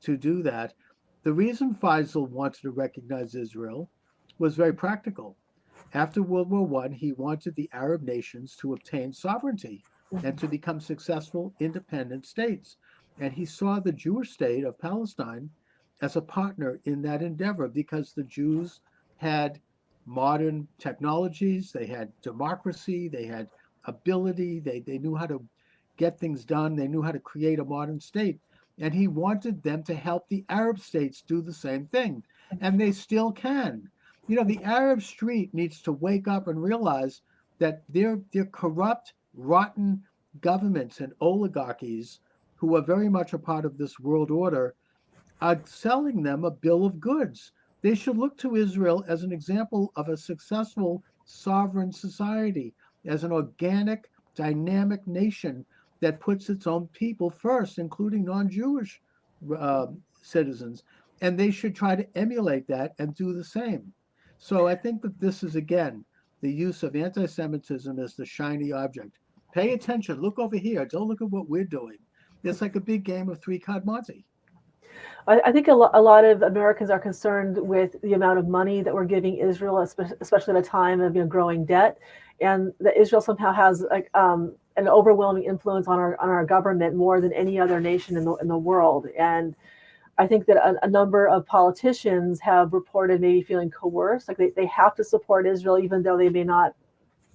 to do that. The reason Faisal wanted to recognize Israel was very practical. After World War One, he wanted the Arab nations to obtain sovereignty and to become successful independent states. And he saw the Jewish state of Palestine as a partner in that endeavor because the Jews had modern technologies, they had democracy, they had ability, they knew how to get things done, they knew how to create a modern state. And he wanted them to help the Arab states do the same thing. And they still can. You know, the Arab street needs to wake up and realize that they're corrupt, rotten governments and oligarchies who are very much a part of this world order are selling them a bill of goods. They should look to Israel as an example of a successful sovereign society, as an organic, dynamic nation that puts its own people first, including non Jewish uh, citizens. And they should try to emulate that and do the same. So I think that this is, again, the use of anti Semitism as the shiny object. Pay attention, look over here, don't look at what we're doing. It's like a big game of three card Monte. I think a lot of Americans are concerned with the amount of money that we're giving Israel, especially at a time of growing debt, and that Israel somehow has like an overwhelming influence on our government more than any other nation in the world. And I think that a number of politicians have reported maybe feeling coerced, like they have to support Israel even though they may not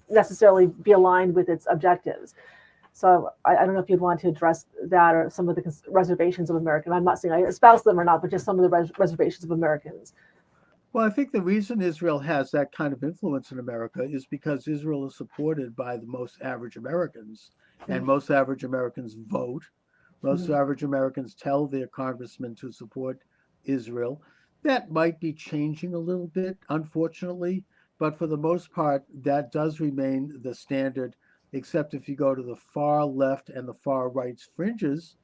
necessarily be aligned with its objectives. So I don't know if you'd want to address that or some of the reservations of Americans. I'm not saying I espouse them or not, but just some of the reservations of Americans. Well, I think the reason Israel has that kind of influence in America is because Israel is supported by the most average Americans, and Mm-hmm. most average Americans vote. Most Mm-hmm. average Americans tell their congressmen to support Israel. That might be changing a little bit, unfortunately, but for the most part, that does remain the standard, except if you go to the far left and the far right fringes,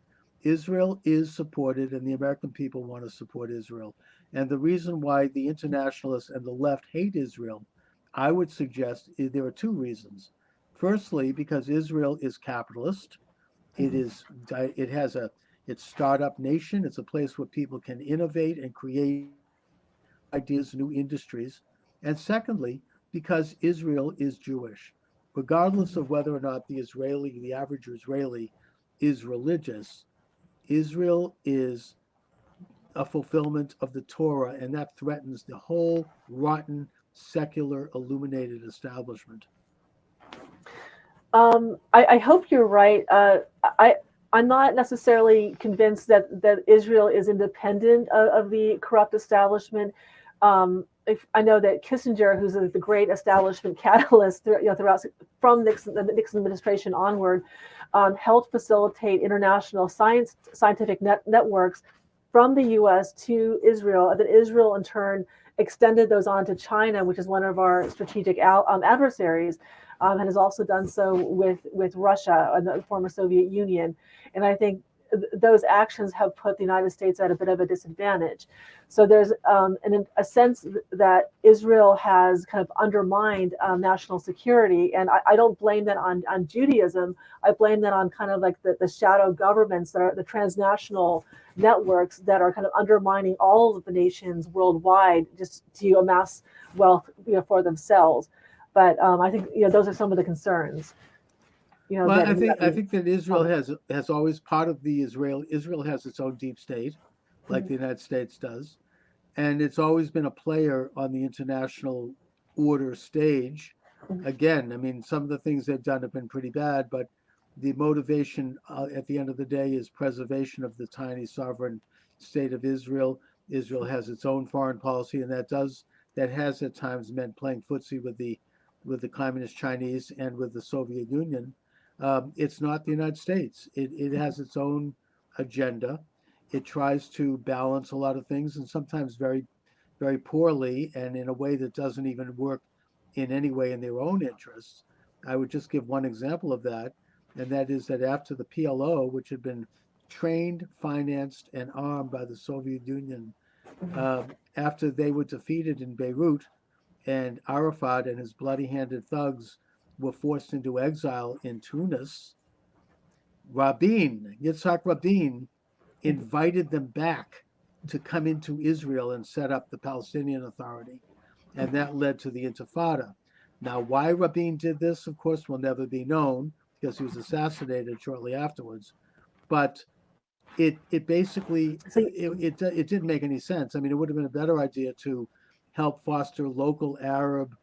Israel is supported, and the American people want to support Israel. And the reason why the internationalists and the left hate Israel, I would suggest there are two reasons. Firstly, because Israel is capitalist. It is it has a it's startup nation. It's a place where people can innovate and create new ideas, new industries. And secondly, because Israel is Jewish. Regardless of whether or not the average Israeli is religious, Israel is a fulfillment of the Torah, and that threatens the whole rotten, secular, illuminated establishment. I hope you're right. I I'm not necessarily convinced that Israel is independent of the corrupt establishment. If, I know that Kissinger, who's the great establishment catalyst throughout from the Nixon administration onward, helped facilitate international scientific networks from the U.S. to Israel, and then Israel in turn extended those on to China, which is one of our strategic adversaries, and has also done so with Russia and the former Soviet Union. And I think those actions have put the United States at a bit of a disadvantage. So there's a sense that Israel has kind of undermined national security. And I don't blame that on Judaism. I blame that on kind of like the shadow governments that are the transnational networks that are kind of undermining all of the nations worldwide just to amass wealth for themselves. But I think those are some of the concerns. Well, That I think that Israel um, has always part of the Israel has its own deep state, like mhm, the United States does, and it's always been a player on the international order stage. mhm, Again, I mean, some of the things they've done have been pretty bad, but the motivation at the end of the day is preservation of the tiny sovereign state of Israel. Israel has its own foreign policy, and that has at times meant playing footsie with the communist Chinese and with the Soviet Union. It's not the United States. It has its own agenda. It tries to balance a lot of things, and sometimes very, very poorly, and in a way that doesn't even work in any way in their own interests. I would just give one example of that, and that is that after the PLO, which had been trained, financed, and armed by the Soviet Union, mhm. uh, after they were defeated in Beirut, and Arafat and his bloody handed thugs were forced into exile in Tunis, Yitzhak Rabin, invited them back to come into Israel and set up the Palestinian Authority. And that led to the Intifada. Now, why Rabin did this, of course, will never be known because he was assassinated shortly afterwards. But it basically So it didn't make any sense. I mean, it would have been a better idea to help foster local Arab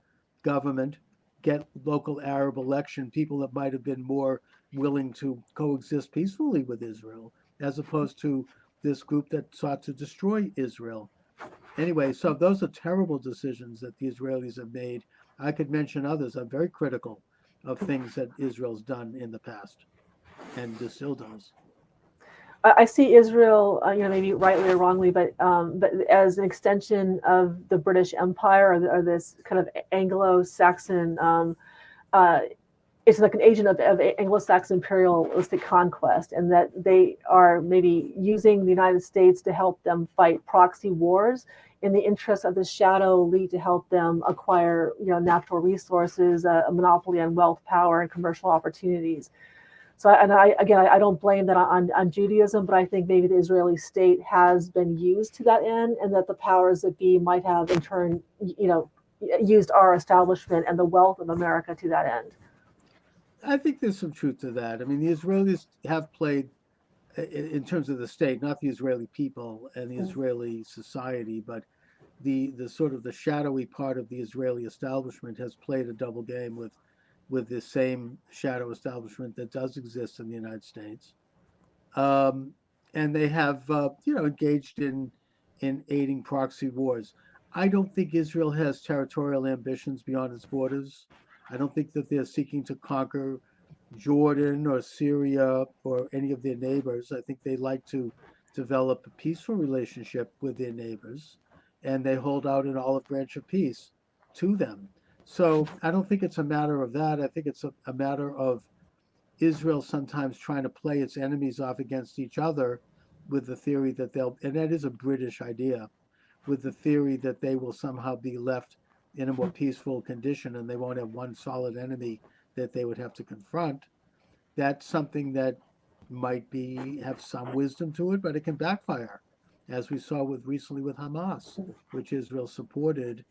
government, get local Arab election, people that might have been more willing to coexist peacefully with Israel, as opposed to this group that sought to destroy Israel. Anyway, so those are terrible decisions that the Israelis have made. I could mention others. I'm very critical of things that Israel's done in the past and still does. I see Israel, maybe rightly or wrongly, but as an extension of the British Empire, or this kind of Anglo-Saxon. Uh, it's like an agent of Anglo-Saxon imperialistic conquest, and that they are maybe using the United States to help them fight proxy wars in the interest of the shadow elite to help them acquire, natural resources, a monopoly on wealth, power, and commercial opportunities. So, and I don't blame that on Judaism, but I think maybe the Israeli state has been used to that end, and that the powers that be might have in turn, used our establishment and the wealth of America to that end. I think there's some truth to that. I mean, the Israelis have played, in terms of the state, not the Israeli people and the Israeli society, but the sort of the shadowy part of the Israeli establishment has played a double game with this same shadow establishment that does exist in the United States, um, and they have engaged in aiding proxy wars. I don't think Israel has territorial ambitions beyond its borders. I don't think that they're seeking to conquer Jordan or Syria or any of their neighbors. I think they like to develop a peaceful relationship with their neighbors, and they hold out an olive branch of peace to them. So I don't think it's a matter of that. I think it's a matter of Israel sometimes trying to play its enemies off against each other with the theory that and that is a British idea, with the theory that they will somehow be left in a more peaceful condition and they won't have one solid enemy that they would have to confront. That's something that might be have some wisdom to it, but it can backfire, as we saw recently with Hamas, which Israel supported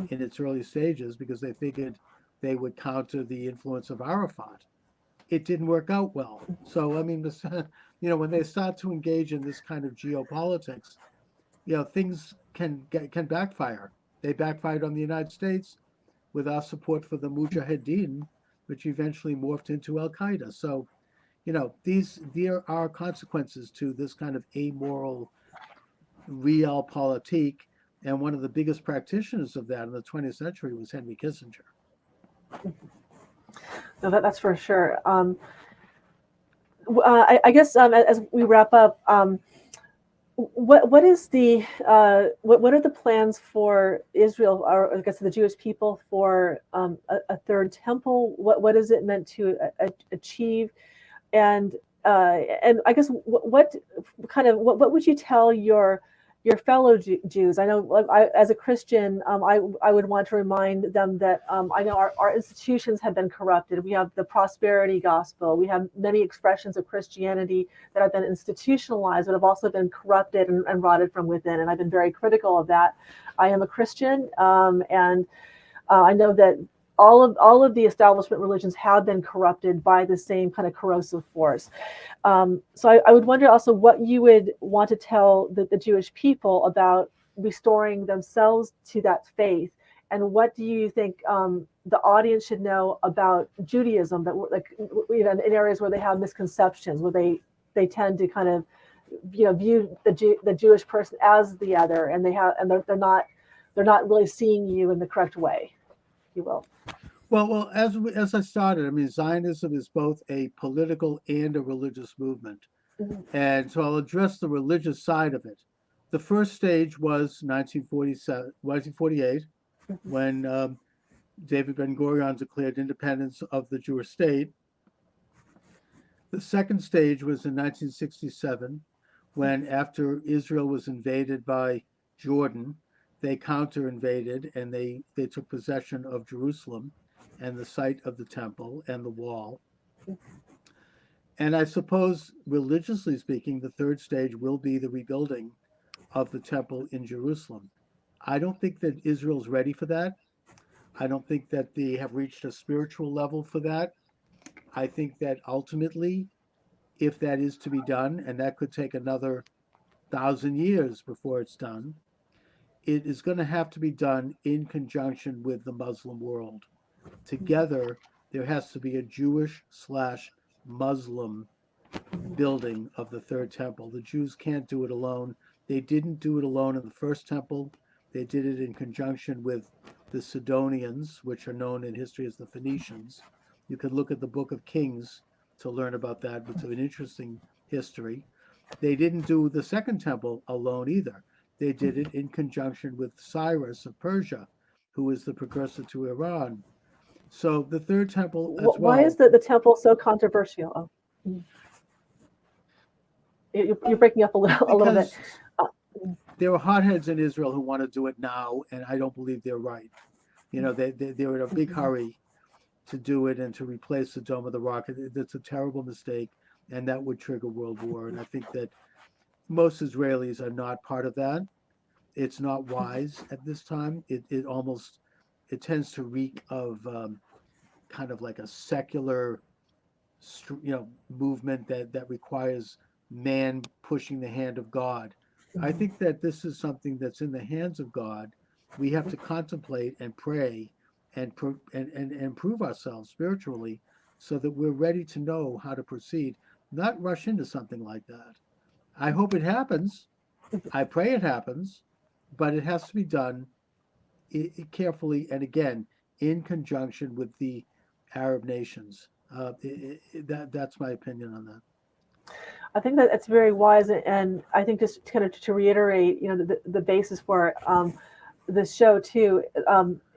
in its early stages because they figured they would counter the influence of Arafat. It didn't work out well. So I mean, when they start to engage in this kind of geopolitics, things can backfire. They backfired on the United States with our support for the Mujahideen, which eventually morphed into Al Qaeda. So, there are consequences to this kind of amoral realpolitik. And one of the biggest practitioners of that in the 20th century was Henry Kissinger. No, that's for sure. I guess as we wrap up, what is the what are the plans for Israel, or I guess the Jewish people, for a third temple? What is it meant to achieve? And I guess what kind of what would you tell your fellow Jews? I know, as a Christian, I would want to remind them that I know our institutions have been corrupted. We have the prosperity gospel. We have many expressions of Christianity that have been institutionalized, but have also been corrupted and rotted from within. And I've been very critical of that. I am a Christian, and I know that all of the establishment religions have been corrupted by the same kind of corrosive force. So I would wonder also what you would want to tell the Jewish people about restoring themselves to that faith, and what do you think the audience should know about Judaism, that in areas where they have misconceptions, where they tend to kind of view the Jewish person as the other, and they're not really seeing you in the correct way, if you will. Well, as I started, I mean, Zionism is both a political and a religious movement. Mhm. And so I'll address the religious side of it. The first stage was 1948, Mhm. when David Ben-Gurion declared independence of the Jewish state. The second stage was in 1967, when, after Israel was invaded by Jordan, they counter-invaded and they took possession of Jerusalem and the site of the temple and the wall. And I suppose, religiously speaking, the third stage will be the rebuilding of the temple in Jerusalem. I don't think that Israel's ready for that. I don't think that they have reached a spiritual level for that. I think that ultimately, if that is to be done, and that could take another 1,000 years before it's done, it is going to have to be done in conjunction with the Muslim world. Together, there has to be a Jewish/Muslim building of the third temple. The Jews can't do it alone. They didn't do it alone in the first temple. They did it in conjunction with the Sidonians, which are known in history as the Phoenicians. You could look at the Book of Kings to learn about that, which is an interesting history. They didn't do the second temple alone either. They did it in conjunction with Cyrus of Persia, who is the precursor to Iran. So the third temple as Why is well. the temple so controversial? Oh, you're breaking up a little bit. Because Uh, there are hotheads in Israel who want to do it now, and I don't believe they're right. They're in a big hurry to do it and to replace the Dome of the Rock. That's a terrible mistake, and that would trigger World War. And I think that most Israelis are not part of that. It's not wise at this time. It tends to reek of kind of like a secular movement that requires man pushing the hand of God. I think that this is something that's in the hands of God. We have to contemplate and pray and improve ourselves spiritually so that we're ready to know how to proceed, not rush into something like that. I hope it happens. I pray it happens, but it has to be done carefully and again in conjunction with the Arab nations. That's my opinion on that. I think that it's very wise, and I think just kind of to reiterate, the basis for this show too,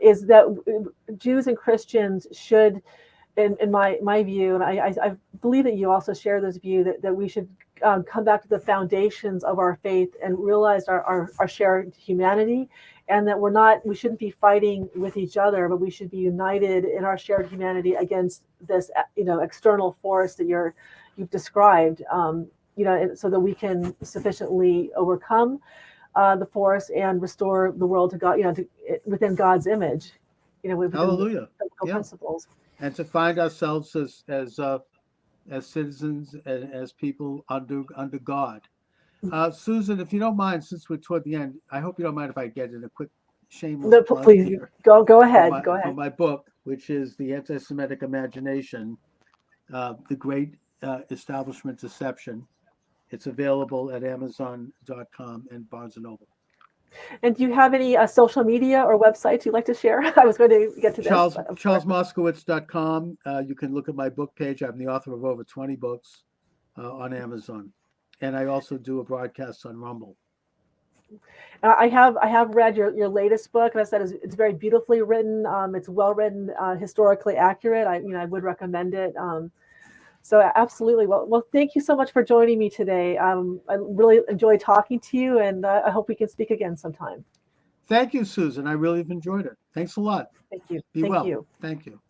is that Jews and Christians should, in my view, and I believe that you also share this view, that we should come back to the foundations of our faith and realize our shared humanity, and that we shouldn't be fighting with each other, but we should be united in our shared humanity against this external force that you've described, so that we can sufficiently overcome the force and restore the world to God, within God's image, within the Hallelujah. biblical Yeah. principles. And to find ourselves as citizens and as people under God. Susan, if you don't mind, since we're toward the end, I hope you don't mind if I get in a quick shameless No, plug please here go ahead. for my book, which is The Anti-Semitic Imagination, The Great Establishment Deception. It's available at Amazon.com and Barnes and Noble. And do you have any social media or websites you'd like to share? I was going to get to this. CharlesMoscowitz.com. You can look at my book page. I'm the author of over 20 books on Amazon. And I also do a broadcast on Rumble. I have read your latest book, and I said it's very beautifully written. It's well written, historically accurate. I would recommend it. So absolutely. Well, thank you so much for joining me today. I really enjoyed talking to you, and I hope we can speak again sometime. Thank you, Susan. I really have enjoyed it. Thanks a lot. Thank you. Be Thank well. you. Thank you.